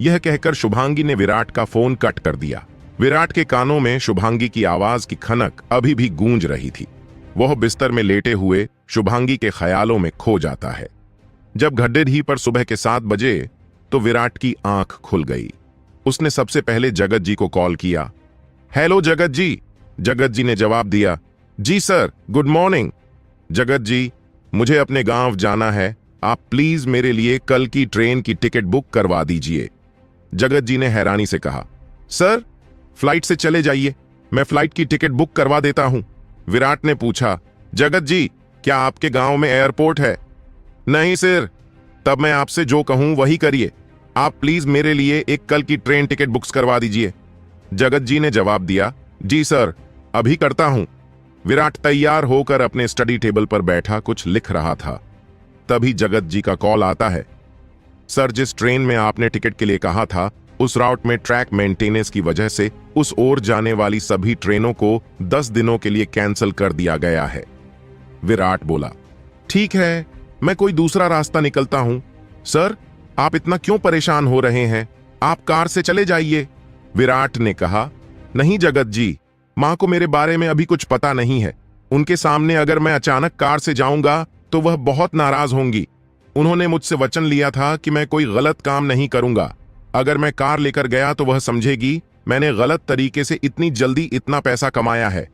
यह कहकर शुभांगी ने विराट का फोन कट कर दिया। विराट के कानों में शुभांगी की आवाज की खनक अभी भी गूंज रही थी। वह बिस्तर में लेटे हुए शुभांगी के ख्यालों में खो जाता है। जब घड्डे ही पर सुबह के 7 बजे तो विराट की आंख खुल गई। उसने सबसे पहले जगत जी को कॉल किया। हेलो जगत जी। जगत जी ने जवाब दिया, जी सर, गुड मॉर्निंग। जगत जी, मुझे अपने गांव जाना है, आप प्लीज मेरे लिए कल की ट्रेन की टिकट बुक करवा दीजिए। जगत जी ने हैरानी से कहा, सर फ्लाइट से चले जाइए, मैं फ्लाइट की टिकट बुक करवा देता हूं। विराट ने पूछा, जगत जी, क्या आपके गांव में एयरपोर्ट है? नहीं सर। तब मैं आपसे जो कहूं वही करिए। आप प्लीज मेरे लिए एक कल की ट्रेन टिकट बुक्स करवा दीजिए। जगत जी ने जवाब दिया, जी सर, अभी करता हूं। विराट तैयार होकर अपने स्टडी टेबल पर बैठा कुछ लिख रहा था। तभी जगत जी का कॉल आता है, सर जिस ट्रेन में आपने टिकट के लिए कहा था उस राउट में ट्रैक मेंटेनेंस की वजह से उस ओर जाने वाली सभी ट्रेनों को 10 दिनों के लिए कैंसिल कर दिया गया है। विराट बोला, ठीक है, मैं कोई दूसरा रास्ता निकलता हूं। सर आप इतना क्यों परेशान हो रहे हैं? आप कार से चले जाइए। विराट ने कहा, नहीं जगत जी, मां को मेरे बारे में अभी कुछ पता नहीं है। उनके सामने अगर मैं अचानक कार से जाऊंगा तो वह बहुत नाराज होंगी। उन्होंने मुझसे वचन लिया था कि मैं कोई गलत काम नहीं करूंगा। अगर मैं कार लेकर गया तो वह समझेगी मैंने गलत तरीके से इतनी जल्दी इतना पैसा कमाया है।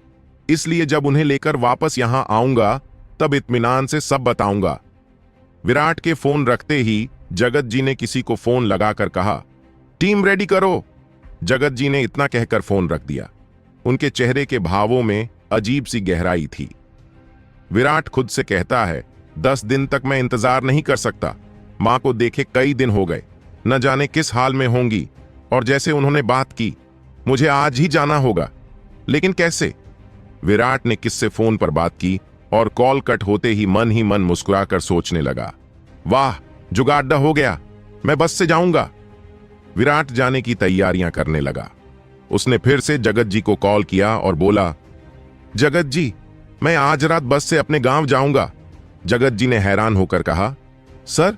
इसलिए जब उन्हें लेकर वापस यहां आऊंगा तब इत्मीनान से सब बताऊंगा। विराट के फोन रखते ही जगत जी ने किसी को फोन लगाकर कहा, टीम रेडी करो। जगत जी ने इतना कहकर फोन रख दिया। उनके चेहरे के भावों में अजीब सी गहराई थी। विराट खुद से कहता है, 10 दिन तक मैं इंतजार नहीं कर सकता। मां को देखे कई दिन हो गए, न जाने किस हाल में होंगी, और जैसे उन्होंने बात की मुझे आज ही जाना होगा, लेकिन कैसे? विराट ने किससे फोन पर बात की और कॉल कट होते ही मन मुस्कुराकर सोचने लगा, वाह जुगाड़ हो गया, मैं बस से जाऊंगा। विराट जाने की तैयारियां करने लगा। उसने फिर से जगत जी को कॉल किया और बोला, जगत जी, मैं आज रात बस से अपने गांव जाऊंगा। जगत जी ने हैरान होकर कहा, सर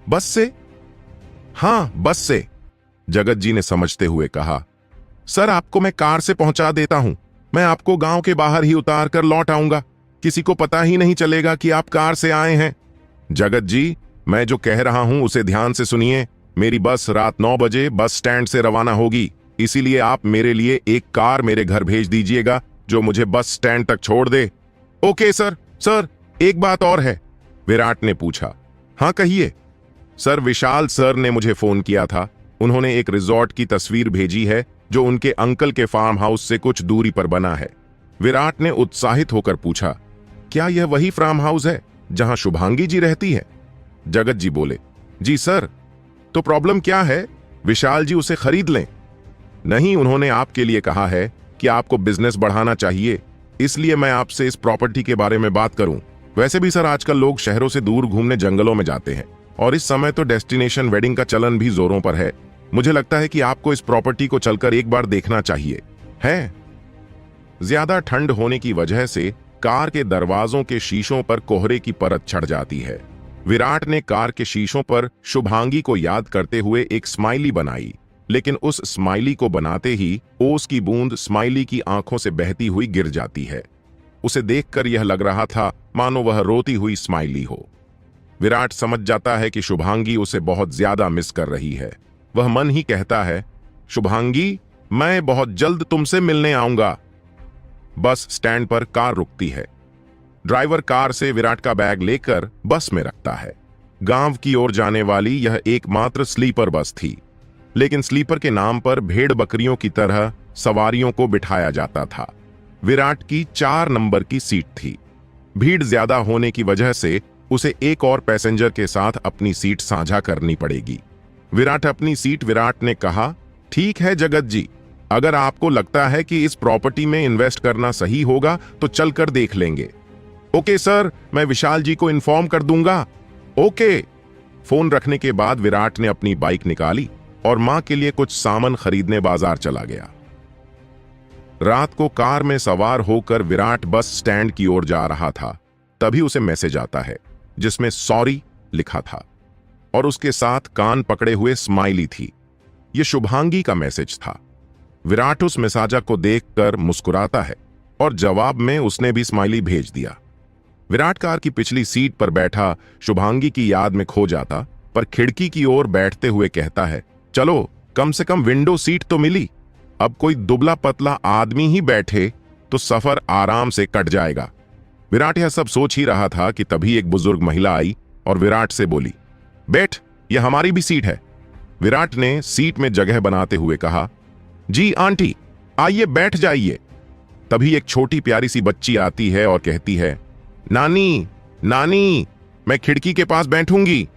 बस से? हाँ, बस से। जगत जी ने समझते हुए कहा, सर आपको मैं कार से पहुंचा देता हूं। मैं आपको गांव के बाहर ही उतार कर लौट आऊंगा। किसी को पता ही नहीं चलेगा कि आप कार से आए हैं। जगत जी, मैं जो कह रहा हूं उसे ध्यान से सुनिए। मेरी बस रात 9 बजे बस स्टैंड से रवाना होगी, इसीलिए आप मेरे लिए एक कार मेरे घर भेज दीजिएगा जो मुझे बस स्टैंड तक छोड़ दे। Okay sir. सर, एक बात और है, विराट ने पूछा। हाँ कहिए। सर, विशाल सर ने मुझे फोन किया था। उन्होंने एक रिजॉर्ट की तस्वीर भेजी है जो उनके अंकल के फार्म हाउस से कुछ दूरी पर बना है। विराट ने उत्साहित होकर पूछा, क्या यह वही फार्म हाउस है जहां शुभांगी जी रहती है? जगत जी बोले, जी सर। तो प्रॉब्लम क्या है? विशाल जी उसे खरीद लें। नहीं, उन्होंने आपके लिए कहा है कि आपको बिजनेस बढ़ाना चाहिए, इसलिए मैं आपसे इस प्रॉपर्टी के बारे में बात करूं। वैसे भी सर, आजकल लोग शहरों से दूर घूमने जंगलों में जाते हैं और इस समय तो डेस्टिनेशन वेडिंग का चलन भी जोरों पर है। मुझे लगता है कि आपको इस प्रॉपर्टी को चलकर एक बार देखना चाहिए। है? ज्यादा ठंड होने की वजह से कार के दरवाजों के शीशों पर कोहरे की परत चढ़ जाती है। विराट ने कार के शीशों पर शुभांगी को याद करते हुए एक स्माइली बनाई, लेकिन उस स्माइली को बनाते ही ओस की बूंद स्माइली की आंखों से बहती हुई गिर जाती है। उसे देखकर यह लग रहा था मानो वह रोती हुई स्माइली हो। विराट समझ जाता है कि शुभांगी उसे बहुत ज्यादा मिस कर रही है। वह मन ही कहता है, शुभांगी, मैं बहुत जल्द तुमसे मिलने आऊंगा। बस स्टैंड पर कार रुकती है। ड्राइवर कार से विराट का बैग लेकर बस में रखता है। गांव की ओर जाने वाली यह एकमात्र स्लीपर बस थी, लेकिन स्लीपर के नाम पर भेड़ बकरियों की तरह सवारियों को बिठाया जाता था। विराट की 4 नंबर की सीट थी। भीड़ ज्यादा होने की वजह से उसे एक और पैसेंजर के साथ अपनी सीट साझा करनी पड़ेगी। विराट ने कहा, ठीक है जगत जी, अगर आपको लगता है कि इस प्रॉपर्टी में इन्वेस्ट करना सही होगा तो चलकर देख लेंगे। ओके सर, मैं विशाल जी को इन्फॉर्म कर दूंगा। ओके। फोन रखने के बाद विराट ने अपनी बाइक निकाली और मां के लिए कुछ सामान खरीदने बाजार चला गया। रात को कार में सवार होकर विराट बस स्टैंड की ओर जा रहा था, तभी उसे मैसेज आता है जिसमें सॉरी लिखा था और उसके साथ कान पकड़े हुए स्माइली थी। यह शुभांगी का मैसेज था। विराट उस मैसेज को देखकर मुस्कुराता है और जवाब में उसने भी स्माइली भेज दिया। विराट कार की पिछली सीट पर बैठा शुभांगी की याद में खो जाता, पर खिड़की की ओर बैठते हुए कहता है, चलो कम से कम विंडो सीट तो मिली। अब कोई दुबला पतला आदमी ही बैठे तो सफर आराम से कट जाएगा। विराट यह सब सोच ही रहा था कि तभी एक बुजुर्ग महिला आई और विराट से बोली, बैठ, यह हमारी भी सीट है। विराट ने सीट में जगह बनाते हुए कहा, जी आंटी, आइए बैठ जाइए। तभी एक छोटी प्यारी सी बच्ची आती है और कहती है, नानी नानी, मैं खिड़की के पास बैठूंगी।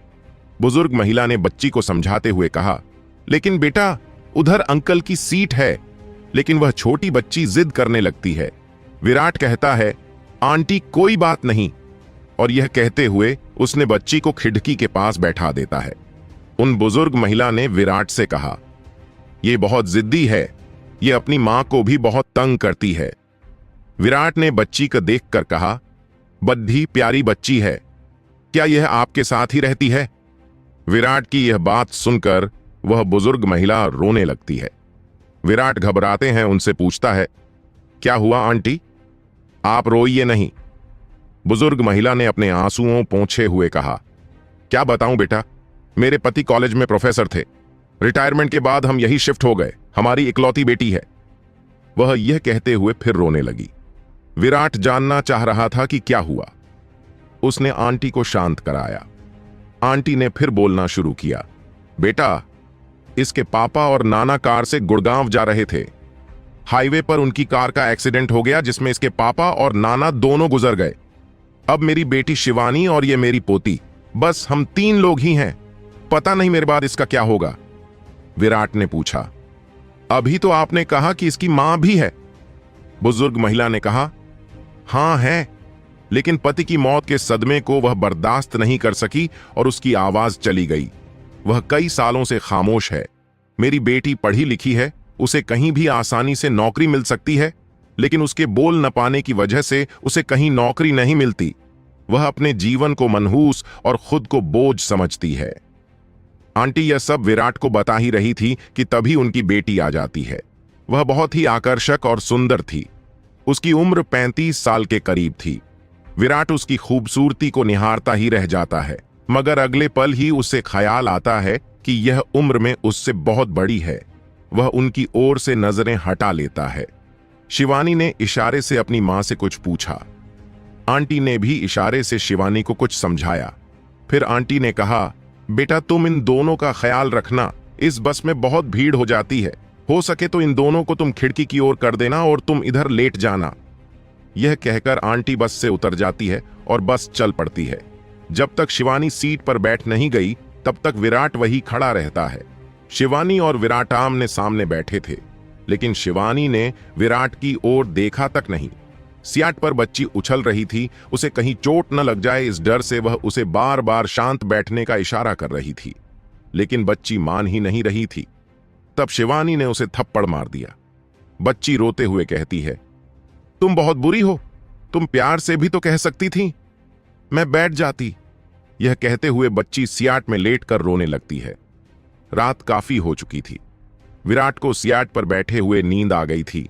बुजुर्ग महिला ने बच्ची को समझाते हुए कहा, लेकिन बेटा, उधर अंकल की सीट है। लेकिन वह छोटी बच्ची जिद करने लगती है। विराट कहता है, आंटी कोई बात नहीं, और यह कहते हुए उसने बच्ची को खिड़की के पास बैठा देता है। उन बुजुर्ग महिला ने विराट से कहा, यह बहुत जिद्दी है, यह अपनी मां को भी बहुत तंग करती है। विराट ने बच्ची को देखकर कहा, बद्धी प्यारी बच्ची है, क्या यह आपके साथ ही रहती है? विराट की यह बात सुनकर वह बुजुर्ग महिला रोने लगती है। विराट घबराते हैं उनसे पूछता है, क्या हुआ आंटी, आप रोइए नहीं। बुजुर्ग महिला ने अपने आंसुओं पोंछे हुए कहा, क्या बताऊं बेटा, मेरे पति कॉलेज में प्रोफेसर थे। रिटायरमेंट के बाद हम यही शिफ्ट हो गए। हमारी इकलौती बेटी है। वह यह कहते हुए फिर रोने लगी। विराट जानना चाह रहा था कि क्या हुआ। उसने आंटी को शांत कराया। आंटी ने फिर बोलना शुरू किया, बेटा, इसके पापा और नाना कार से गुड़गांव जा रहे थे। हाईवे पर उनकी कार का एक्सीडेंट हो गया जिसमें इसके पापा और नाना दोनों गुजर गए। अब मेरी बेटी शिवानी और ये मेरी पोती, बस हम 3 लोग ही हैं। पता नहीं मेरे बाद इसका क्या होगा। विराट ने पूछा, अभी तो आपने कहा कि इसकी मां भी है। बुजुर्ग महिला ने कहा, हां है, लेकिन पति की मौत के सदमे को वह बर्दाश्त नहीं कर सकी और उसकी आवाज चली गई। वह कई सालों से खामोश है। मेरी बेटी पढ़ी लिखी है, उसे कहीं भी आसानी से नौकरी मिल सकती है, लेकिन उसके बोल न पाने की वजह से उसे कहीं नौकरी नहीं मिलती। वह अपने जीवन को मनहूस और खुद को बोझ समझती है। आंटी यह सब विराट को बता ही रही थी कि तभी उनकी बेटी आ जाती है। वह बहुत ही आकर्षक और सुंदर थी। उसकी उम्र 35 साल के करीब थी। विराट उसकी खूबसूरती को निहारता ही रह जाता है, मगर अगले पल ही उसे ख्याल आता है कि यह उम्र में उससे बहुत बड़ी है। वह उनकी ओर से नजरें हटा लेता है। शिवानी ने इशारे से अपनी मां से कुछ पूछा। आंटी ने भी इशारे से शिवानी को कुछ समझाया। फिर आंटी ने कहा, बेटा तुम इन दोनों का ख्याल रखना, इस बस में बहुत भीड़ हो जाती है, हो सके तो इन दोनों को तुम खिड़की की ओर कर देना और तुम इधर लेट जाना। यह कहकर आंटी बस से उतर जाती है और बस चल पड़ती है। जब तक शिवानी सीट पर बैठ नहीं गई तब तक विराट वही खड़ा रहता है। शिवानी और विराट आमने सामने बैठे थे, लेकिन शिवानी ने विराट की ओर देखा तक नहीं। सियाट पर बच्ची उछल रही थी, उसे कहीं चोट न लग जाए इस डर से वह उसे बार बार शांत बैठने का इशारा कर रही थी, लेकिन बच्ची मान ही नहीं रही थी। तब शिवानी ने उसे थप्पड़ मार दिया। बच्ची रोते हुए कहती है, तुम बहुत बुरी हो, तुम प्यार से भी तो कह सकती थी, मैं बैठ जाती। यह कहते हुए बच्ची सियाट में लेटकर रोने लगती है। रात काफी हो चुकी थी। विराट को सियाट पर बैठे हुए नींद आ गई थी।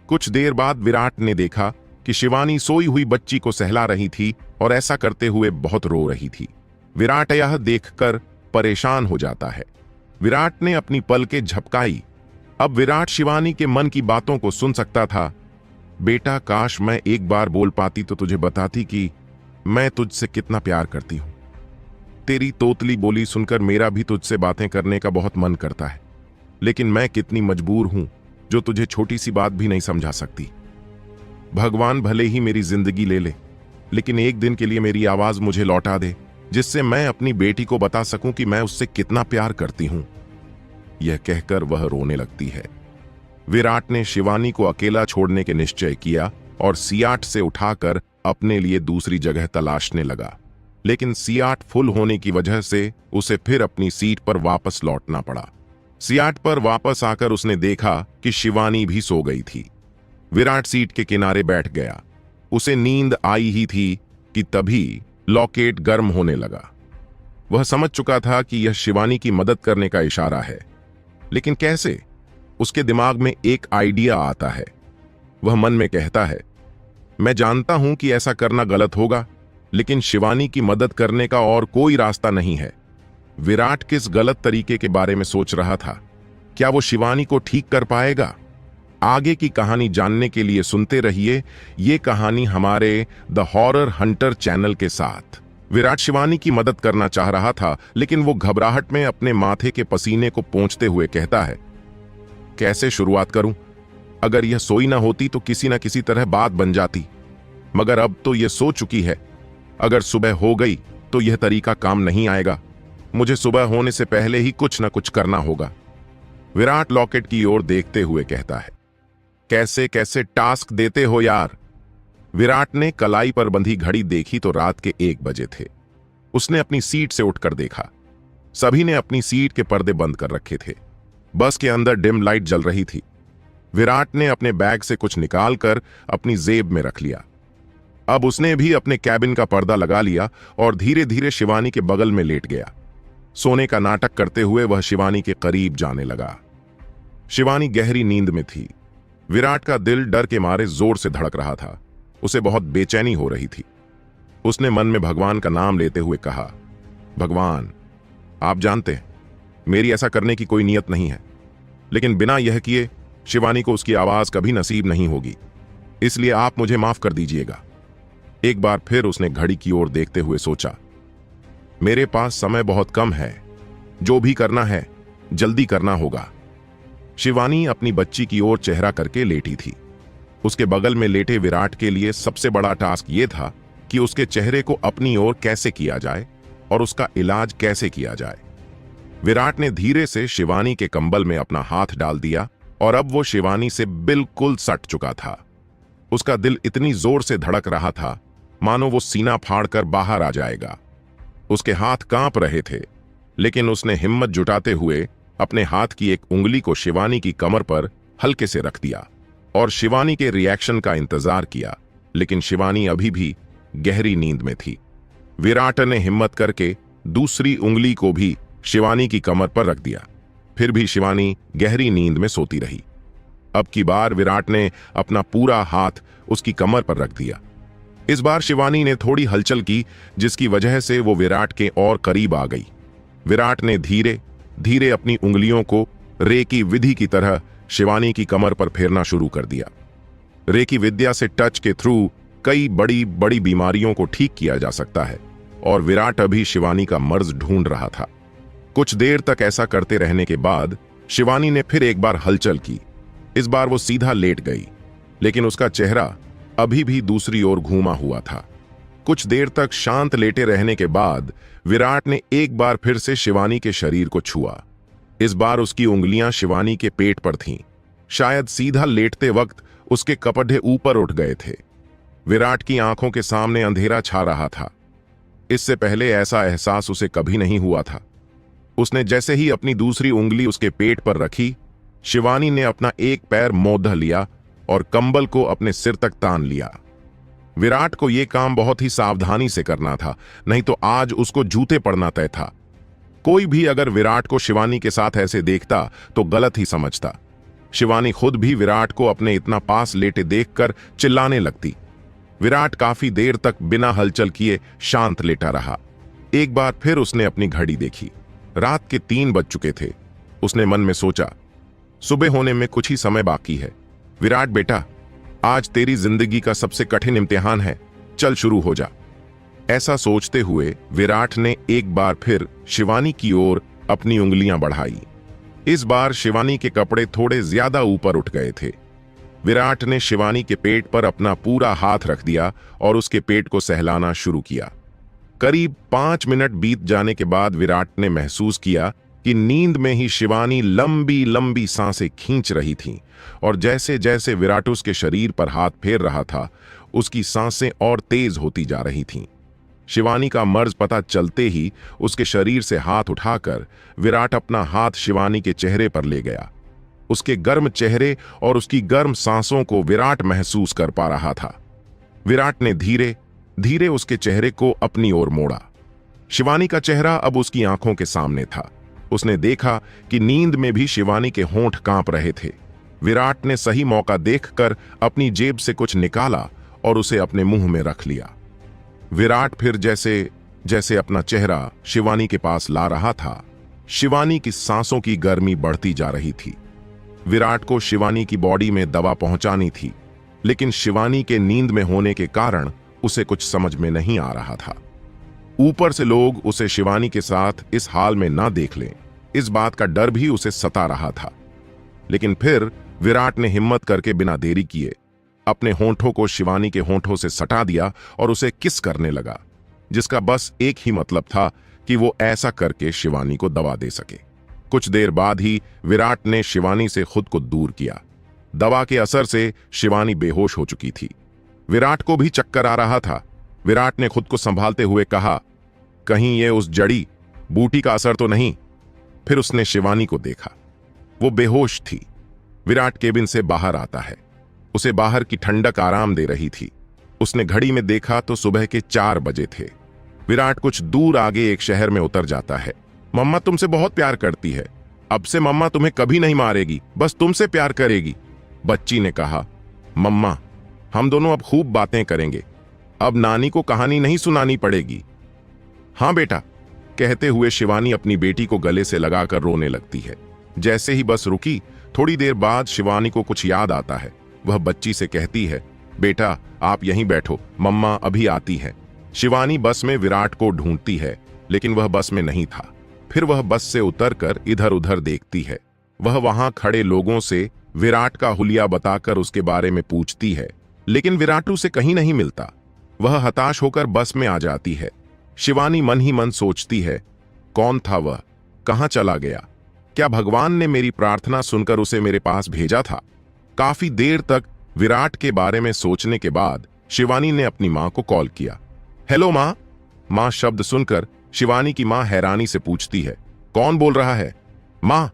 कुछ देर बाद विराट ने देखा कि शिवानी सोई हुई बच्ची को सहला रही थी और ऐसा करते हुए बहुत रो रही थी। विराट यह देखकर परेशान हो जाता है। विराट ने अपनी पलकें झपकाई। अब विराट शिवानी के मन की बातों को सुन सकता था। बेटा काश मैं एक बार बोल पाती तो तुझे बताती कि मैं तुझसे कितना प्यार करती हूं। तेरी तोतली बोली सुनकर मेरा भी तुझसे बातें करने का बहुत मन करता है, लेकिन मैं कितनी मजबूर हूं जो तुझे छोटी सी बात भी नहीं समझा सकती। भगवान भले ही मेरी जिंदगी ले ले, लेकिन एक दिन के लिए मेरी आवाज मुझे लौटा दे, जिससे मैं अपनी बेटी को बता सकूं कि मैं उससे कितना प्यार करती हूं। यह कहकर वह रोने लगती है। विराट ने शिवानी को अकेला छोड़ने के निश्चय किया और सियाट से उठाकर अपने लिए दूसरी जगह तलाशने लगा, लेकिन सियाट फुल होने की वजह से उसे फिर अपनी सीट पर वापस लौटना पड़ा। सियाट पर वापस आकर उसने देखा कि शिवानी भी सो गई थी। विराट सीट के किनारे बैठ गया। उसे नींद आई ही थी कि तभी लॉकेट गर्म होने लगा। वह समझ चुका था कि यह शिवानी की मदद करने का इशारा है, लेकिन कैसे? उसके दिमाग में एक आइडिया आता है। वह मन में कहता है, मैं जानता हूं कि ऐसा करना गलत होगा, लेकिन शिवानी की मदद करने का और कोई रास्ता नहीं है। विराट किस गलत तरीके के बारे में सोच रहा था? क्या वो शिवानी को ठीक कर पाएगा? आगे की कहानी जानने के लिए सुनते रहिए ये कहानी हमारे द हॉरर हंटर चैनल के साथ। विराट शिवानी की मदद करना चाह रहा था, लेकिन वो घबराहट में अपने माथे के पसीने को पोंछते हुए कहता है, कैसे शुरुआत करूं? अगर यह सोई ना होती तो किसी न किसी तरह बात बन जाती, मगर अब तो यह सो चुकी है। अगर सुबह हो गई तो यह तरीका काम नहीं आएगा। मुझे सुबह होने से पहले ही कुछ न कुछ करना होगा। विराट लॉकेट की ओर देखते हुए कहता है, कैसे कैसे टास्क देते हो यार। विराट ने कलाई पर बंधी घड़ी देखी तो रात के 1 बजे थे। उसने अपनी सीट से उठकर देखा। सभी ने अपनी सीट के पर्दे बंद कर रखे थे। बस के अंदर डिम लाइट जल रही थी। विराट ने अपने बैग से कुछ निकालकर अपनी जेब में रख लिया। अब उसने भी अपने कैबिन का पर्दा लगा लिया और धीरे धीरे शिवानी के बगल में लेट गया। सोने का नाटक करते हुए वह शिवानी के करीब जाने लगा। शिवानी गहरी नींद में थी। विराट का दिल डर के मारे जोर से धड़क रहा था। उसे बहुत बेचैनी हो रही थी। उसने मन में भगवान का नाम लेते हुए कहा, भगवान आप जानते हैं मेरी ऐसा करने की कोई नियत नहीं है, लेकिन बिना यह किए शिवानी को उसकी आवाज कभी नसीब नहीं होगी, इसलिए आप मुझे माफ कर दीजिएगा। एक बार फिर उसने घड़ी की ओर देखते हुए सोचा, मेरे पास समय बहुत कम है, जो भी करना है जल्दी करना होगा। शिवानी अपनी बच्ची की ओर चेहरा करके लेटी थी। उसके बगल में लेटे विराट के लिए सबसे बड़ा टास्क यह था कि उसके चेहरे को अपनी ओर कैसे किया जाए और उसका इलाज कैसे किया जाए। विराट ने धीरे से शिवानी के कंबल में अपना हाथ डाल दिया और अब वो शिवानी से बिल्कुल सट चुका था। उसका दिल इतनी जोर से धड़क रहा था मानो वो सीना फाड़कर बाहर आ जाएगा। उसके हाथ कांप रहे थे, लेकिन उसने हिम्मत जुटाते हुए अपने हाथ की एक उंगली को शिवानी की कमर पर हल्के से रख दिया और शिवानी के रिएक्शन का इंतजार किया, लेकिन शिवानी अभी भी गहरी नींद में थी। विराट ने हिम्मत करके दूसरी उंगली को भी शिवानी की कमर पर रख दिया। फिर भी शिवानी गहरी नींद में सोती रही। अब की बार विराट ने अपना पूरा हाथ उसकी कमर पर रख दिया। इस बार शिवानी ने थोड़ी हलचल की, जिसकी वजह से वो विराट के और करीब आ गई। विराट ने धीरे धीरे अपनी उंगलियों को रेकी विधि की तरह शिवानी की कमर पर फेरना शुरू कर दिया। रेकी विद्या से टच के थ्रू कई बड़ी बड़ी बीमारियों को ठीक किया जा सकता है, और विराट अभी शिवानी का मर्ज ढूंढ रहा था। कुछ देर तक ऐसा करते रहने के बाद शिवानी ने फिर एक बार हलचल की। इस बार वो सीधा लेट गई, लेकिन उसका चेहरा अभी भी दूसरी ओर घूमा हुआ था। कुछ देर तक शांत लेटे रहने के बाद विराट ने एक बार फिर से शिवानी के शरीर को छुआ। इस बार उसकी उंगलियां शिवानी के पेट पर थीं। शायद सीधा लेटते वक्त उसके कपड़े ऊपर उठ गए थे। विराट की आंखों के सामने अंधेरा छा रहा था। इससे पहले ऐसा एहसास उसे कभी नहीं हुआ था। उसने जैसे ही अपनी दूसरी उंगली उसके पेट पर रखी, शिवानी ने अपना एक पैर मोड़ लिया और कंबल को अपने सिर तक तान लिया। विराट को यह काम बहुत ही सावधानी से करना था, नहीं तो आज उसको जूते पड़ना तय था। कोई भी अगर विराट को शिवानी के साथ ऐसे देखता तो गलत ही समझता। शिवानी खुद भी विराट को अपने इतना पास लेटे देखकर चिल्लाने लगती। विराट काफी देर तक बिना हलचल किए शांत लेटा रहा। एक बार फिर उसने अपनी घड़ी देखी। रात के 3 बज चुके थे। उसने मन में सोचा, सुबह होने में कुछ ही समय बाकी है। विराट बेटा, आज तेरी जिंदगी का सबसे कठिन इम्तिहान है, चल शुरू हो जा। ऐसा सोचते हुए विराट ने एक बार फिर शिवानी की ओर अपनी उंगलियां बढ़ाई। इस बार शिवानी के कपड़े थोड़े ज्यादा ऊपर उठ गए थे। विराट ने शिवानी के पेट पर अपना पूरा हाथ रख दिया और उसके पेट को सहलाना शुरू किया। करीब 5 मिनट बीत जाने के बाद विराट ने महसूस किया कि नींद में ही शिवानी लंबी लंबी सांसें खींच रही थीं, और जैसे जैसे विराट उसके शरीर पर हाथ फेर रहा था, उसकी सांसें और तेज होती जा रही थीं। शिवानी का मर्ज पता चलते ही उसके शरीर से हाथ उठाकर विराट अपना हाथ शिवानी के चेहरे पर ले गया। उसके गर्म चेहरे और उसकी गर्म सांसों को विराट महसूस कर पा रहा था। विराट ने धीरे धीरे उसके चेहरे को अपनी ओर मोड़ा। शिवानी का चेहरा अब उसकी आंखों के सामने था। उसने देखा कि नींद में भी शिवानी के होंठ कांप रहे थे। विराट ने सही मौका देखकर अपनी जेब से कुछ निकाला और उसे अपने मुंह में रख लिया। विराट फिर जैसे जैसे अपना चेहरा शिवानी के पास ला रहा था, शिवानी की सांसों की गर्मी बढ़ती जा रही थी। विराट को शिवानी की बॉडी में दवा पहुंचानी थी, लेकिन शिवानी के नींद में होने के कारण उसे कुछ समझ में नहीं आ रहा था। ऊपर से लोग उसे शिवानी के साथ इस हाल में ना देख लें, इस बात का डर भी उसे सता रहा था। लेकिन फिर विराट ने हिम्मत करके बिना देरी किए अपने होंठों को शिवानी के होंठों से सटा दिया और उसे किस करने लगा, जिसका बस एक ही मतलब था कि वो ऐसा करके शिवानी को दवा दे सके। कुछ देर बाद ही विराट ने शिवानी से खुद को दूर किया। दवा के असर से शिवानी बेहोश हो चुकी थी। विराट को भी चक्कर आ रहा था। विराट ने खुद को संभालते हुए कहा, कहीं ये उस जड़ी बूटी का असर तो नहीं। फिर उसने शिवानी को देखा। वो बेहोश थी। विराट केबिन से बाहर आता है। उसे बाहर की ठंडक आराम दे रही थी। उसने घड़ी में देखा तो सुबह के 4 बजे थे। विराट कुछ दूर आगे एक शहर में उतर जाता है। मम्मा तुमसे बहुत प्यार करती है। अब से मम्मा तुम्हें कभी नहीं मारेगी, बस तुमसे प्यार करेगी। बच्ची ने कहा, मम्मा हम दोनों अब खूब बातें करेंगे। अब नानी को कहानी नहीं सुनानी पड़ेगी। हाँ बेटा, कहते हुए शिवानी अपनी बेटी को गले से लगाकर रोने लगती है। जैसे ही बस रुकी, थोड़ी देर बाद शिवानी को कुछ याद आता है। वह बच्ची से कहती है, बेटा आप यहीं बैठो, मम्मा अभी आती है। शिवानी बस में विराट को ढूंढती है, लेकिन वह बस में नहीं था। फिर वह बस से उतरकर इधर उधर देखती है। वह वहां खड़े लोगों से विराट का हुलिया बताकर उसके बारे में पूछती है, लेकिन विराट उसे कहीं नहीं मिलता। वह हताश होकर बस में आ जाती है। शिवानी मन ही मन सोचती है, कौन था वह, कहां चला गया? क्या भगवान ने मेरी प्रार्थना सुनकर उसे मेरे पास भेजा था? काफी देर तक विराट के बारे में सोचने के बाद शिवानी ने अपनी मां को कॉल किया। हेलो मां। मां शब्द सुनकर शिवानी की मां हैरानी से पूछती है, कौन बोल रहा है? मां,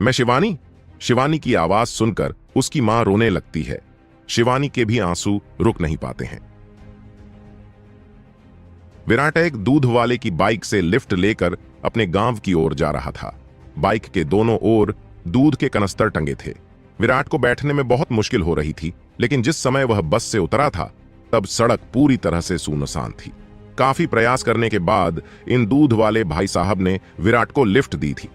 मैं शिवानी। शिवानी की आवाज सुनकर उसकी मां रोने लगती है। शिवानी के भी आंसू रुक नहीं पाते हैं। विराट एक दूध वाले की बाइक से लिफ्ट लेकर अपने गांव की ओर जा रहा था। बाइक के दोनों ओर दूध के कनस्तर टंगे थे। विराट को बैठने में बहुत मुश्किल हो रही थी, लेकिन जिस समय वह बस से उतरा था तब सड़क पूरी तरह से सुनसान थी। काफी प्रयास करने के बाद इन दूध वाले भाई साहब ने विराट को लिफ्ट दी थी।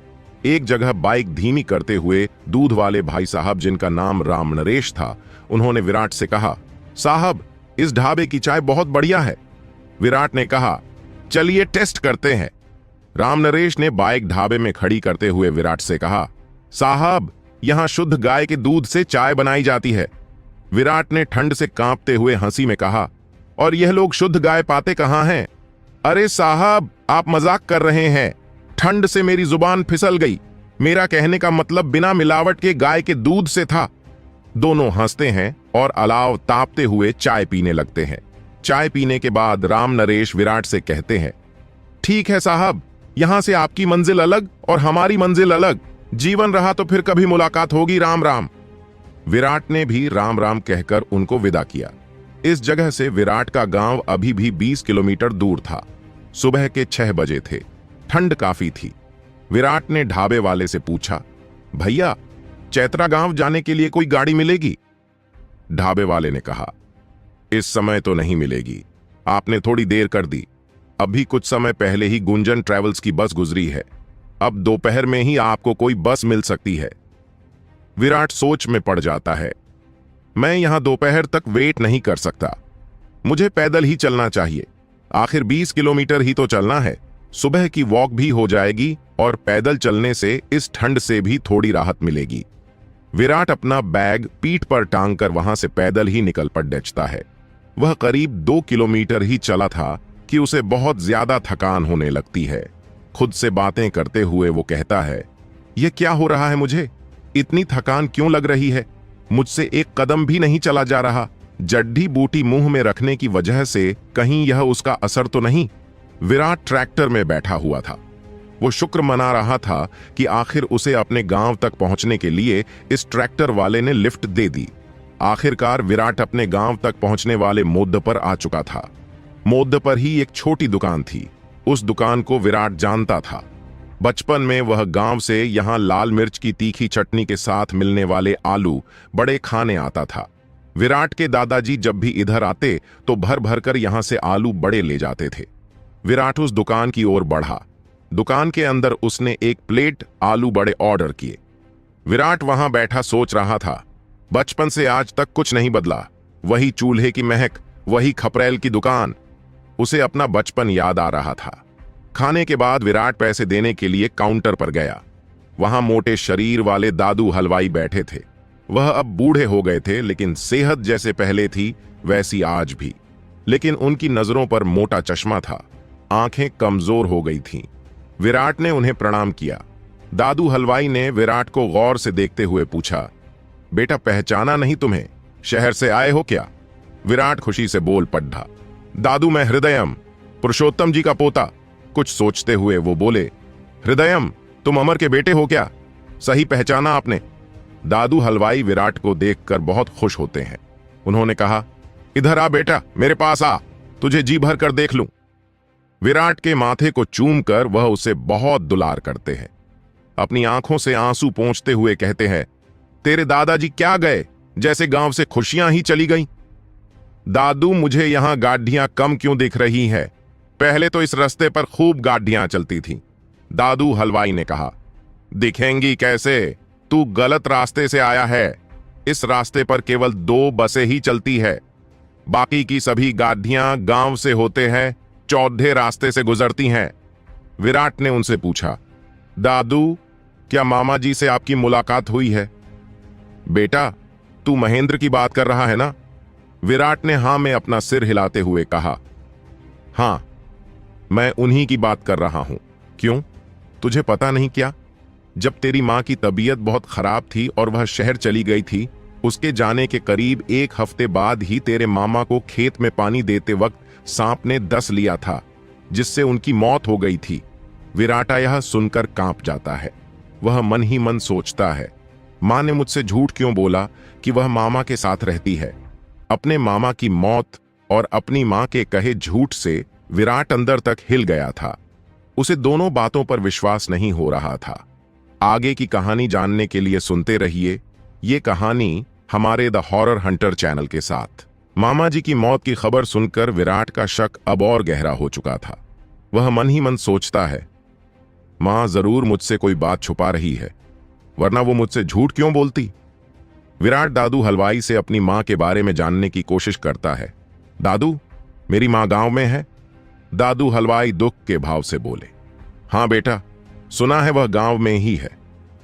एक जगह बाइक धीमी करते हुए दूध वाले भाई साहब, जिनका नाम राम नरेश था, उन्होंने विराट से कहा, साहब इस ढाबे की चाय बहुत बढ़िया है। विराट ने कहा, चलिए टेस्ट करते हैं। राम नरेश ने बाइक ढाबे में खड़ी करते हुए विराट से कहा, साहब यहां शुद्ध गाय के दूध से चाय बनाई जाती है। विराट ने ठंड से कांपते हुए हंसी में कहा, और यह लोग शुद्ध गाय पाते कहां हैं? अरे साहब आप मजाक कर रहे हैं, ठंड से मेरी जुबान फिसल गई। मेरा कहने का मतलब बिना मिलावट के गाय के दूध से था। दोनों हंसते हैं और अलाव तापते हुए चाय पीने लगते हैं। चाय पीने के बाद राम नरेश विराट से कहते हैं, ठीक है साहब, यहां से आपकी मंजिल अलग और हमारी मंजिल अलग। जीवन रहा तो फिर कभी मुलाकात होगी। राम राम। विराट ने भी राम राम कहकर उनको विदा किया। इस जगह से विराट का गांव अभी भी 20 किलोमीटर दूर था। सुबह के 6 बजे थे। ठंड काफी थी। विराट ने ढाबे वाले से पूछा, भैया चैत्रा गांव जाने के लिए कोई गाड़ी मिलेगी? ढाबे वाले ने कहा, इस समय तो नहीं मिलेगी, आपने थोड़ी देर कर दी। अभी कुछ समय पहले ही गुंजन ट्रैवल्स की बस गुजरी है। अब दोपहर में ही आपको कोई बस मिल सकती है। विराट सोच में पड़ जाता है। मैं यहां दोपहर तक वेट नहीं कर सकता। मुझे पैदल ही चलना चाहिए। आखिर 20 किलोमीटर ही तो चलना है। सुबह की वॉक भी हो जाएगी और पैदल चलने से इस ठंड से भी थोड़ी राहत मिलेगी। विराट अपना बैग पीठ पर टांग कर वहां से पैदल ही निकल पड़ता है। वह करीब 2 किलोमीटर ही चला था कि उसे बहुत ज्यादा थकान होने लगती है। खुद से बातें करते हुए वो कहता है, यह क्या हो रहा है मुझे? इतनी थकान क्यों लग रही है? मुझसे एक कदम भी नहीं चला जा रहा। जड्डी बूटी मुंह में रखने की वजह से कहीं यह उसका असर तो नहीं? विराट ट्रैक्टर में बैठा हुआ था। वो शुक्र मना रहा था कि आखिर उसे अपने गांव तक पहुंचने के लिए इस ट्रैक्टर वाले ने लिफ्ट दे दी। आखिरकार विराट अपने गांव तक पहुंचने वाले मोद्द पर आ चुका था। मोद्द पर ही एक छोटी दुकान थी। उस दुकान को विराट जानता था। बचपन में वह गांव से यहां लाल मिर्च की तीखी चटनी के साथ मिलने वाले आलू बड़े खाने आता था। विराट के दादाजी जब भी इधर आते तो भर भर कर यहां से आलू बड़े ले जाते थे। विराट उस दुकान की ओर बढ़ा। दुकान के अंदर उसने एक प्लेट आलू बड़े ऑर्डर किए। विराट वहां बैठा सोच रहा था, बचपन से आज तक कुछ नहीं बदला। वही चूल्हे की महक, वही खपरेल की दुकान। उसे अपना बचपन याद आ रहा था। खाने के बाद विराट पैसे देने के लिए काउंटर पर गया। वहां मोटे शरीर वाले दादू हलवाई बैठे थे। वह अब बूढ़े हो गए थे, लेकिन सेहत जैसे पहले थी वैसी आज भी। लेकिन उनकी नजरों पर मोटा चश्मा था। आंखें कमजोर हो गई थीं। विराट ने उन्हें प्रणाम किया। दादू हलवाई ने विराट को गौर से देखते हुए पूछा, बेटा पहचाना नहीं तुम्हें? शहर से आए हो क्या? विराट खुशी से बोल पड़ा, दादू मैं हृदयम, पुरुषोत्तम जी का पोता। कुछ सोचते हुए वो बोले, हृदयम तुम अमर के बेटे हो क्या? सही पहचाना आपने। दादू हलवाई विराट को देखकर बहुत खुश होते हैं। उन्होंने कहा, इधर आ बेटा, मेरे पास आ, तुझे जी भर कर देख लूं। विराट के माथे को चूमकर वह उसे बहुत दुलार करते हैं। अपनी आंखों से आंसू पोंछते हुए कहते हैं, तेरे दादाजी क्या गए, जैसे गांव से खुशियां ही चली गईं। दादू मुझे यहां गाड़ियां कम क्यों दिख रही है? पहले तो इस रास्ते पर खूब गाड़ियां चलती थीं। दादू हलवाई ने कहा, दिखेंगी कैसे, तू गलत रास्ते से आया है। इस रास्ते पर केवल 2 बसें ही चलती है। बाकी की सभी गाड़ियां गांव से होते हैं चौथे रास्ते से गुजरती हैं। विराट ने उनसे पूछा, दादू क्या मामा जी से आपकी मुलाकात हुई है? बेटा तू महेंद्र की बात कर रहा है ना? विराट ने हां में अपना सिर हिलाते हुए कहा, हां मैं उन्हीं की बात कर रहा हूं। क्यों, तुझे पता नहीं क्या? जब तेरी मां की तबीयत बहुत खराब थी और वह शहर चली गई थी, उसके जाने के करीब 1 हफ्ते बाद ही तेरे मामा को खेत में पानी देते वक्त सांप ने डस लिया था, जिससे उनकी मौत हो गई थी। विराटा यह सुनकर कांप जाता है। वह मन ही मन सोचता है, मां ने मुझसे झूठ क्यों बोला कि वह मामा के साथ रहती है। अपने मामा की मौत और अपनी मां के कहे झूठ से विराट अंदर तक हिल गया था। उसे दोनों बातों पर विश्वास नहीं हो रहा था। आगे की कहानी जानने के लिए सुनते रहिए ये कहानी हमारे द हॉरर हंटर चैनल के साथ। मामा जी की मौत की खबर सुनकर विराट का शक अब और गहरा हो चुका था। वह मन ही मन सोचता है, मां जरूर मुझसे कोई बात छुपा रही है, वरना वो मुझसे झूठ क्यों बोलती। विराट दादू हलवाई से अपनी मां के बारे में जानने की कोशिश करता है। दादू, मेरी मां गांव में है? दादू हलवाई दुख के भाव से बोले। हां बेटा, सुना है वह गांव में ही है।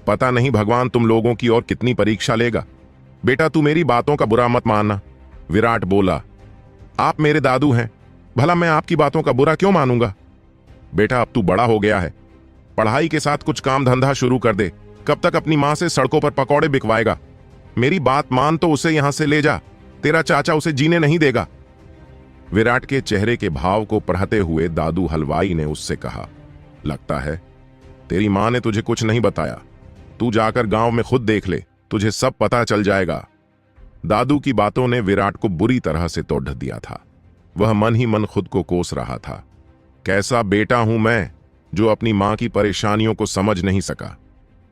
पता नहीं भगवान तुम लोगों की और कितनी परीक्षा लेगा। बेटा तू मेरी बातों का बुरा मत मानना। विराट बोला, आप मेरे दादू हैं, भला मैं आपकी बातों का बुरा क्यों मानूंगा। बेटा अब तू बड़ा हो गया है, पढ़ाई के साथ कुछ काम धंधा शुरू कर दे। कब तक अपनी मां से सड़कों पर पकौड़े बिकवाएगा। मेरी बात मान तो उसे यहां से ले जा, तेरा चाचा उसे जीने नहीं देगा। विराट के चेहरे के भाव को पढ़ते हुए दादू हलवाई ने उससे कहा, लगता है तेरी मां ने तुझे कुछ नहीं बताया। तू जाकर गांव में खुद देख ले, तुझे सब पता चल जाएगा। दादू की बातों ने विराट को बुरी तरह से तोड़ दिया था। वह मन ही मन खुद को कोस रहा था। कैसा बेटा हूं मैं जो अपनी मां की परेशानियों को समझ नहीं सका।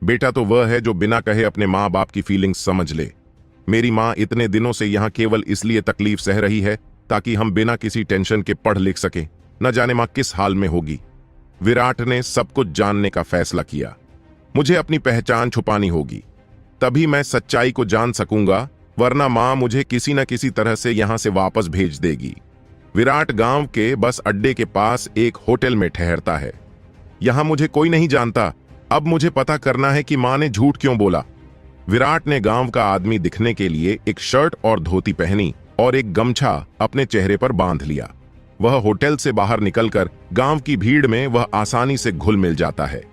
बेटा तो वह है जो बिना कहे अपने मां बाप की फीलिंग्स समझ ले। मेरी मां इतने दिनों से यहां केवल इसलिए तकलीफ सह रही है ताकि हम बिना किसी टेंशन के पढ़ लिख सकें। न जाने मां किस हाल में होगी। विराट ने सब कुछ जानने का फैसला किया। मुझे अपनी पहचान छुपानी होगी, तभी मैं सच्चाई को जान सकूंगा, वरना मां मुझे किसी न किसी तरह से यहां से वापस भेज देगी। विराट गांव के बस अड्डे के पास एक होटल में ठहरता है। यहां मुझे कोई नहीं जानता, अब मुझे पता करना है कि मां ने झूठ क्यों बोला। विराट ने गांव का आदमी दिखने के लिए एक शर्ट और धोती पहनी और एक गमछा अपने चेहरे पर बांध लिया। वह होटल से बाहर निकलकर गांव की भीड़ में वह आसानी से घुल मिल जाता है।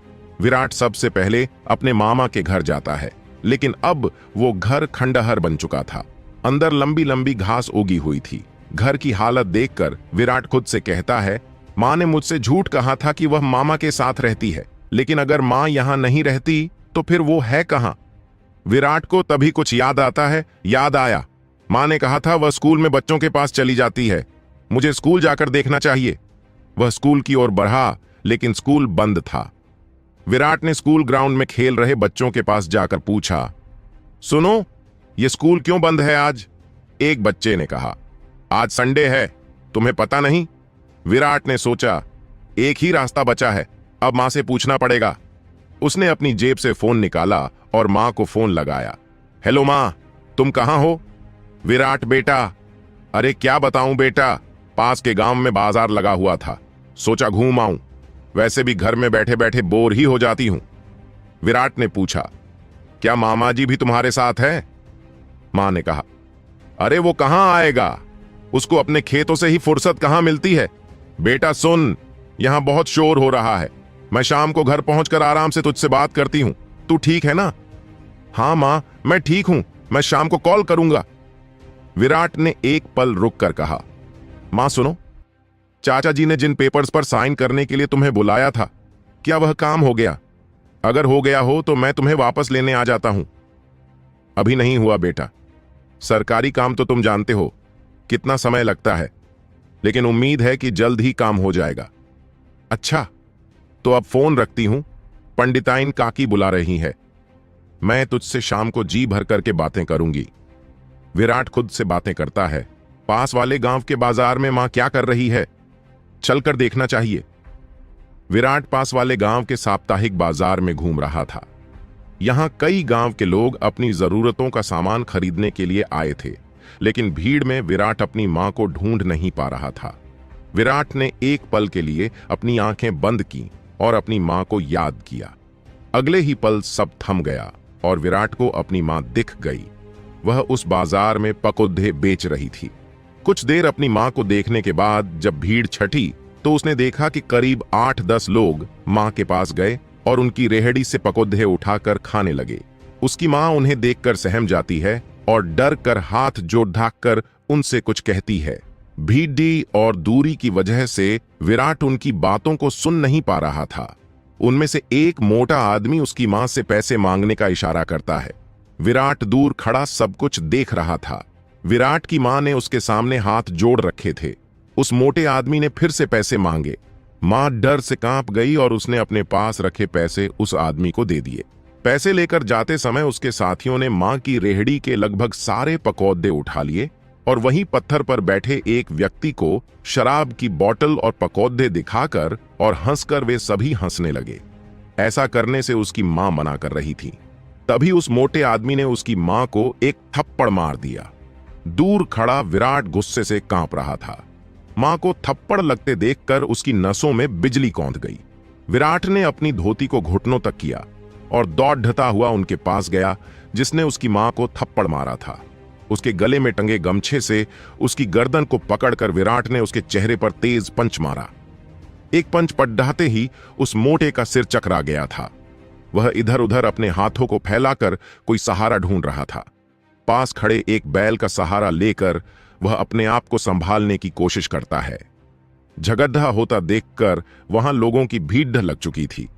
विराट सबसे पहले अपने मामा के घर जाता है, लेकिन अब वो घर खंडहर बन चुका था। अंदर लंबी लंबी घास उगी हुई थी। घर की हालत देखकर विराट खुद से कहता है, मां ने मुझसे झूठ कहा था कि वह मामा के साथ रहती है, लेकिन अगर मां यहां नहीं रहती तो फिर वो है कहां। विराट को तभी कुछ याद आता है। याद आया, मां ने कहा था वह स्कूल में बच्चों के पास चली जाती है, मुझे स्कूल जाकर देखना चाहिए। वह स्कूल की ओर बढ़ा, लेकिन स्कूल बंद था। विराट ने स्कूल ग्राउंड में खेल रहे बच्चों के पास जाकर पूछा, सुनो, ये स्कूल क्यों बंद है आज? एक बच्चे ने कहा, आज संडे है, तुम्हें पता नहीं? विराट ने सोचा, एक ही रास्ता बचा है, अब मां से पूछना पड़ेगा। उसने अपनी जेब से फोन निकाला और मां को फोन लगाया। हेलो मां, तुम कहां हो? विराट बेटा, अरे क्या बताऊं बेटा, पास के गांव में बाजार लगा हुआ था, सोचा घूम आऊं, वैसे भी घर में बैठे बैठे बोर ही हो जाती हूं। विराट ने पूछा, क्या मामा जी भी तुम्हारे साथ हैं? मां ने कहा, अरे वो कहां आएगा, उसको अपने खेतों से ही फुर्सत कहां मिलती है। बेटा सुन, यहां बहुत शोर हो रहा है, मैं शाम को घर पहुंचकर आराम से तुझसे बात करती हूं, तू ठीक है ना? हां मां, मैं ठीक हूं, मैं शाम को कॉल करूंगा। विराट ने एक पल रुक कर कहा, मां सुनो, चाचा जी ने जिन पेपर्स पर साइन करने के लिए तुम्हें बुलाया था, क्या वह काम हो गया? अगर हो गया हो तो मैं तुम्हें वापस लेने आ जाता हूं। अभी नहीं हुआ बेटा, सरकारी काम तो तुम जानते हो कितना समय लगता है, लेकिन उम्मीद है कि जल्द ही काम हो जाएगा। अच्छा, तो अब फोन रखती हूं, पंडिताइन काकी बुला रही है, मैं तुझसे शाम को जी भर करके बातें करूंगी। विराट खुद से बातें करता है, पास वाले गांव के बाजार में मां क्या कर रही है, चलकर देखना चाहिए। विराट पास वाले गांव के साप्ताहिक बाजार में घूम रहा था। यहां कई गांव के लोग अपनी जरूरतों का सामान खरीदने के लिए आए थे, लेकिन भीड़ में विराट अपनी मां को ढूंढ नहीं पा रहा था। विराट ने एक पल के लिए अपनी आंखें बंद की और अपनी मां को याद किया। अगले ही पल सब थम गया और विराट को अपनी मां दिख गई। वह उस बाजार में पकौधे बेच रही थी। कुछ देर अपनी मां को देखने के बाद जब भीड़ छटी तो उसने देखा कि करीब 8-10 लोग मां के पास गए और उनकी रेहड़ी से पकौधे उठाकर खाने लगे। उसकी मां उन्हें देखकर सहम जाती है और डर कर हाथ जोड़ ढाककर उनसे कुछ कहती है। भीड़ और दूरी की वजह से विराट उनकी बातों को सुन नहीं पा रहा था। उनमें से एक मोटा आदमी उसकी मां से पैसे मांगने का इशारा करता है। विराट दूर खड़ा सब कुछ देख रहा था। विराट की मां ने उसके सामने हाथ जोड़ रखे थे। उस मोटे आदमी ने फिर से पैसे मांगे। मां डर से कांप गई और उसने अपने पास रखे पैसे उस आदमी को दे दिए। पैसे लेकर जाते समय उसके साथियों ने मां की रेहड़ी के लगभग सारे पकौदे उठा लिए और वहीं पत्थर पर बैठे एक व्यक्ति को शराब की बोतल और पकौदे दिखाकर और हंसकर वे सभी हंसने लगे। ऐसा करने से उसकी मां मना कर रही थी। तभी उस मोटे आदमी ने उसकी मां को एक थप्पड़ मार दिया। दूर खड़ा विराट गुस्से से कांप रहा था। मां को थप्पड़ लगते देखकर उसकी नसों में बिजली कौंध गई। विराट ने अपनी धोती को घुटनों तक किया और दौड़ता हुआ उनके पास गया जिसने उसकी मां को थप्पड़ मारा था। उसके गले में टंगे गमछे से उसकी गर्दन को पकड़कर विराट ने उसके चेहरे पर तेज पंच मारा। एक पंच पड्डाते ही उस मोटे का सिर चकरा गया था। वह इधर उधर अपने हाथों को फैलाकर कोई सहारा ढूंढ रहा था। पास खड़े एक बैल का सहारा लेकर वह अपने आप को संभालने की कोशिश करता है। झगड़ा होता देखकर वहां लोगों की भीड़ लग चुकी थी।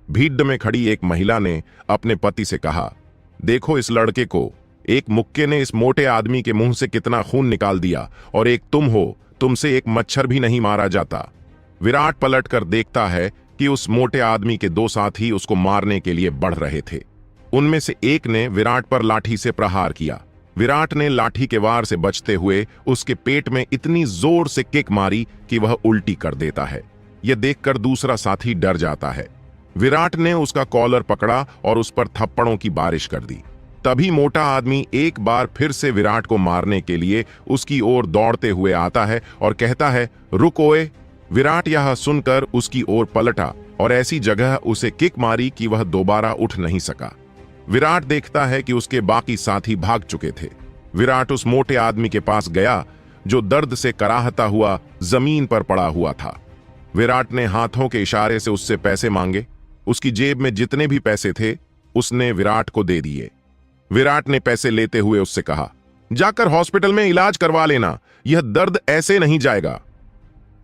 भीड़ में खड़ी एक महिला ने अपने पति से कहा, देखो इस लड़के को, एक मुक्के ने इस मोटे आदमी के मुंह से कितना खून निकाल दिया और एक तुम हो, तुमसे एक मच्छर भी नहीं मारा जाता। विराट पलटकर देखता है कि उस मोटे आदमी के दो साथी उसको मारने के लिए बढ़ रहे थे। उनमें से एक ने विराट पर लाठी से प्रहार किया। विराट ने लाठी के वार से बचते हुए उसके पेट में इतनी जोर से किक मारी कि वह उल्टी कर देता है। यह देखकर दूसरा साथी डर जाता है। विराट ने उसका कॉलर पकड़ा और उस पर थप्पड़ों की बारिश कर दी। तभी मोटा आदमी एक बार फिर से विराट को मारने के लिए उसकी ओर दौड़ते हुए आता है और कहता है, रुक ओए। विराट यह सुनकर उसकी ओर पलटा और ऐसी जगह उसे किक मारी कि वह दोबारा उठ नहीं सका। विराट देखता है कि उसके बाकी साथी भाग चुके थे। विराट उस मोटे आदमी के पास गया जो दर्द से कराहता हुआ जमीन पर पड़ा हुआ था। विराट ने हाथों के इशारे से उससे पैसे मांगे। उसकी जेब में जितने भी पैसे थे उसने विराट को दे दिए। विराट ने पैसे लेते हुए उससे कहा, जाकर हॉस्पिटल में इलाज करवा लेना, यह दर्द ऐसे नहीं जाएगा।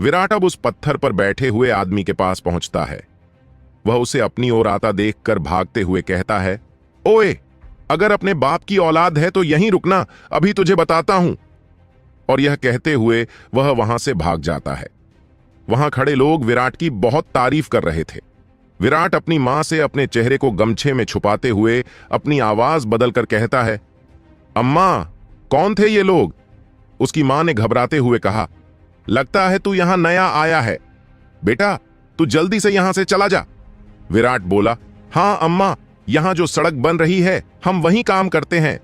विराट अब उस पत्थर पर बैठे हुए आदमी के पास पहुंचता है। वह उसे अपनी ओर आता देखकर भागते हुए कहता है, ओए, अगर अपने बाप की औलाद है तो यहीं रुकना, अभी तुझे बताता हूं। और यह कहते हुए वह वहां से भाग जाता है। वहां खड़े लोग विराट की बहुत तारीफ कर रहे थे। विराट अपनी मां से अपने चेहरे को गमछे में छुपाते हुए अपनी आवाज बदलकर कहता है, अम्मा, कौन थे ये लोग? उसकी मां ने घबराते हुए कहा, लगता है तू यहां नया आया है। बेटा, तू जल्दी से यहां से चला जा। विराट बोला, हां अम्मा, यहां जो सड़क बन रही है हम वहीं काम करते हैं।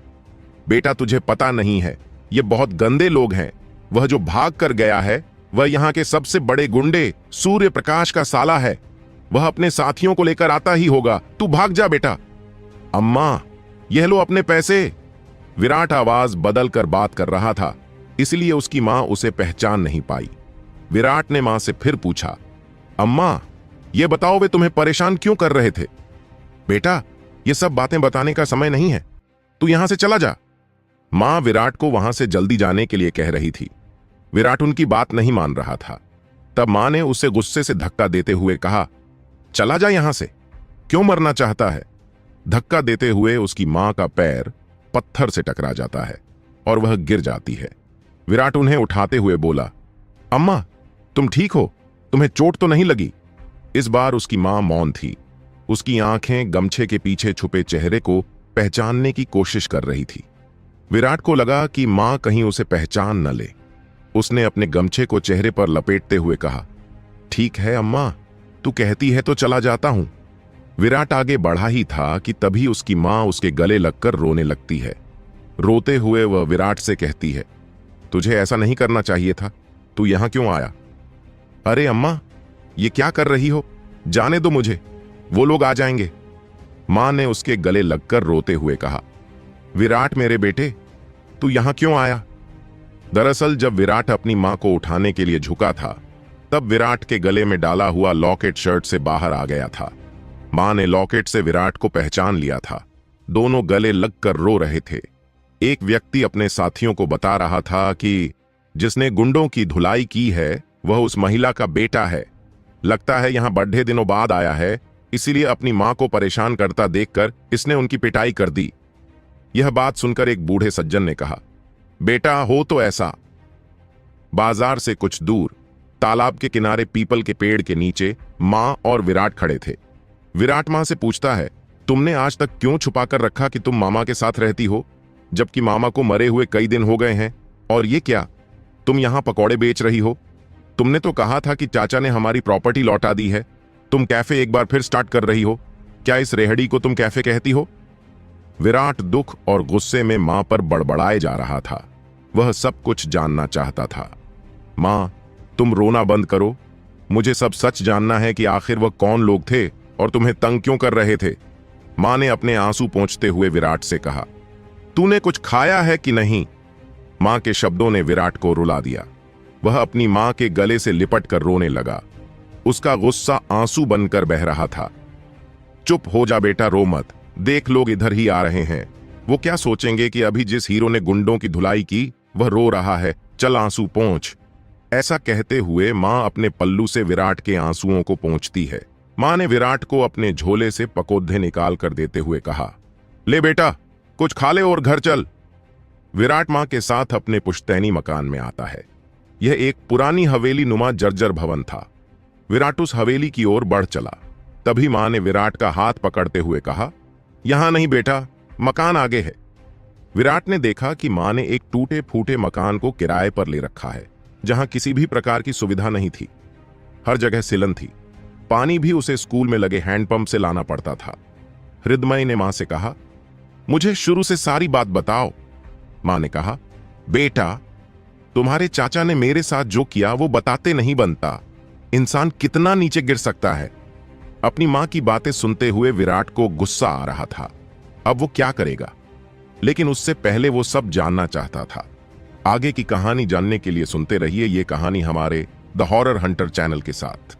बेटा, तुझे पता नहीं है, ये बहुत गंदे लोग हैं। वह जो भाग कर गया है वह यहां के सबसे बड़े गुंडे सूर्य प्रकाश का साला है। वह अपने साथियों को लेकर आता ही होगा, तू भाग जा बेटा। अम्मा, यह लो अपने पैसे। विराट आवाज बदलकर बात कर रहा था, इसलिए उसकी मां उसे पहचान नहीं पाई। विराट ने मां से फिर पूछा, अम्मा, यह बताओ वे तुम्हें परेशान क्यों कर रहे थे? बेटा, ये सब बातें बताने का समय नहीं है, तू यहां से चला जा। मां विराट को वहां से जल्दी जाने के लिए कह रही थी। विराट उनकी बात नहीं मान रहा था। तब मां ने उसे गुस्से से धक्का देते हुए कहा, चला जा यहां से, क्यों मरना चाहता है? धक्का देते हुए उसकी मां का पैर पत्थर से टकरा जाता है और वह गिर जाती है। विराट उन्हें उठाते हुए बोला, अम्मा, तुम ठीक हो? तुम्हें चोट तो नहीं लगी? इस बार उसकी मां मौन थी। उसकी आंखें गमछे के पीछे छुपे चेहरे को पहचानने की कोशिश कर रही थी। विराट को लगा कि मां कहीं उसे पहचान न ले। उसने अपने गमछे को चेहरे पर लपेटते हुए कहा, ठीक है अम्मा, तू कहती है तो चला जाता हूं। विराट आगे बढ़ा ही था कि तभी उसकी मां उसके गले लगकर रोने लगती है। रोते हुए वह विराट से कहती है, तुझे ऐसा नहीं करना चाहिए था, तू यहां क्यों आया? अरे अम्मा, ये क्या कर रही हो? जाने दो मुझे, वो लोग आ जाएंगे। मां ने उसके गले लगकर रोते हुए कहा, विराट मेरे बेटे, तू यहां क्यों आया? दरअसल जब विराट अपनी मां को उठाने के लिए झुका था तब विराट के गले में डाला हुआ लॉकेट शर्ट से बाहर आ गया था। मां ने लॉकेट से विराट को पहचान लिया था। दोनों गले लगकर रो रहे थे। एक व्यक्ति अपने साथियों को बता रहा था कि जिसने गुंडों की धुलाई की है वह उस महिला का बेटा है। लगता है यहां बड़े दिनों बाद आया है, इसीलिए अपनी मां को परेशान करता देखकर इसने उनकी पिटाई कर दी। यह बात सुनकर एक बूढ़े सज्जन ने कहा, बेटा, हो तो ऐसा। बाजार से कुछ दूर तालाब के किनारे पीपल के पेड़ के नीचे माँ और विराट खड़े थे। विराट माँ से पूछता है, तुमने आज तक क्यों छुपा कर रखा कि तुम मामा के साथ रहती हो, जबकि मामा को मरे हुए कई दिन हो गए हैं? और ये क्या, तुम यहाँ पकौड़े बेच रही हो? तुमने तो कहा था कि चाचा ने हमारी प्रॉपर्टी लौटा दी है। तुम कैफे एक बार फिर स्टार्ट कर रही हो। क्या इस रेहड़ी को तुम कैफे कहती हो? विराट दुख और गुस्से में मां पर बड़बड़ाए जा रहा था। वह सब कुछ जानना चाहता था। मां, तुम रोना बंद करो। मुझे सब सच जानना है कि आखिर वह कौन लोग थे और तुम्हें तंग क्यों कर रहे थे। मां ने अपने आंसू पोंछते हुए विराट से कहा, तूने कुछ खाया है कि नहीं? मां के शब्दों ने विराट को रुला दिया। वह अपनी मां के गले से लिपट कर रोने लगा। उसका गुस्सा आंसू बनकर बह रहा था। चुप हो जा बेटा, रो मत। देख, लोग इधर ही आ रहे हैं। वो क्या सोचेंगे कि अभी जिस हीरो ने गुंडों की धुलाई की वह रो रहा है। चल आंसू पोंछ। ऐसा कहते हुए मां अपने पल्लू से विराट के आंसुओं को पोंछती है। मां ने विराट को अपने झोले से पकोद्धे निकाल कर देते हुए कहा, ले बेटा, कुछ खा ले और घर चल। विराट मां के साथ अपने पुश्तैनी मकान में आता है। यह एक पुरानी हवेली नुमा जर्जर भवन था। विराट उस हवेली की ओर बढ़ चला। तभी मां ने विराट का हाथ पकड़ते हुए कहा, यहां नहीं बेटा, मकान आगे है। विराट ने देखा कि मां ने एक टूटे फूटे मकान को किराए पर ले रखा है, जहां किसी भी प्रकार की सुविधा नहीं थी। हर जगह सिलन थी। पानी भी उसे स्कूल में लगे हैंडपंप से लाना पड़ता था। हृदमय ने मां से कहा, मुझे शुरू से सारी बात बताओ। मां ने कहा, बेटा, तुम्हारे चाचा ने मेरे साथ जो किया वो बताते नहीं बनता। इंसान कितना नीचे गिर सकता है। अपनी मां की बातें सुनते हुए विराट को गुस्सा आ रहा था। अब वो क्या करेगा? लेकिन उससे पहले वो सब जानना चाहता था। आगे की कहानी जानने के लिए सुनते रहिए ये कहानी हमारे द हॉरर हंटर चैनल के साथ।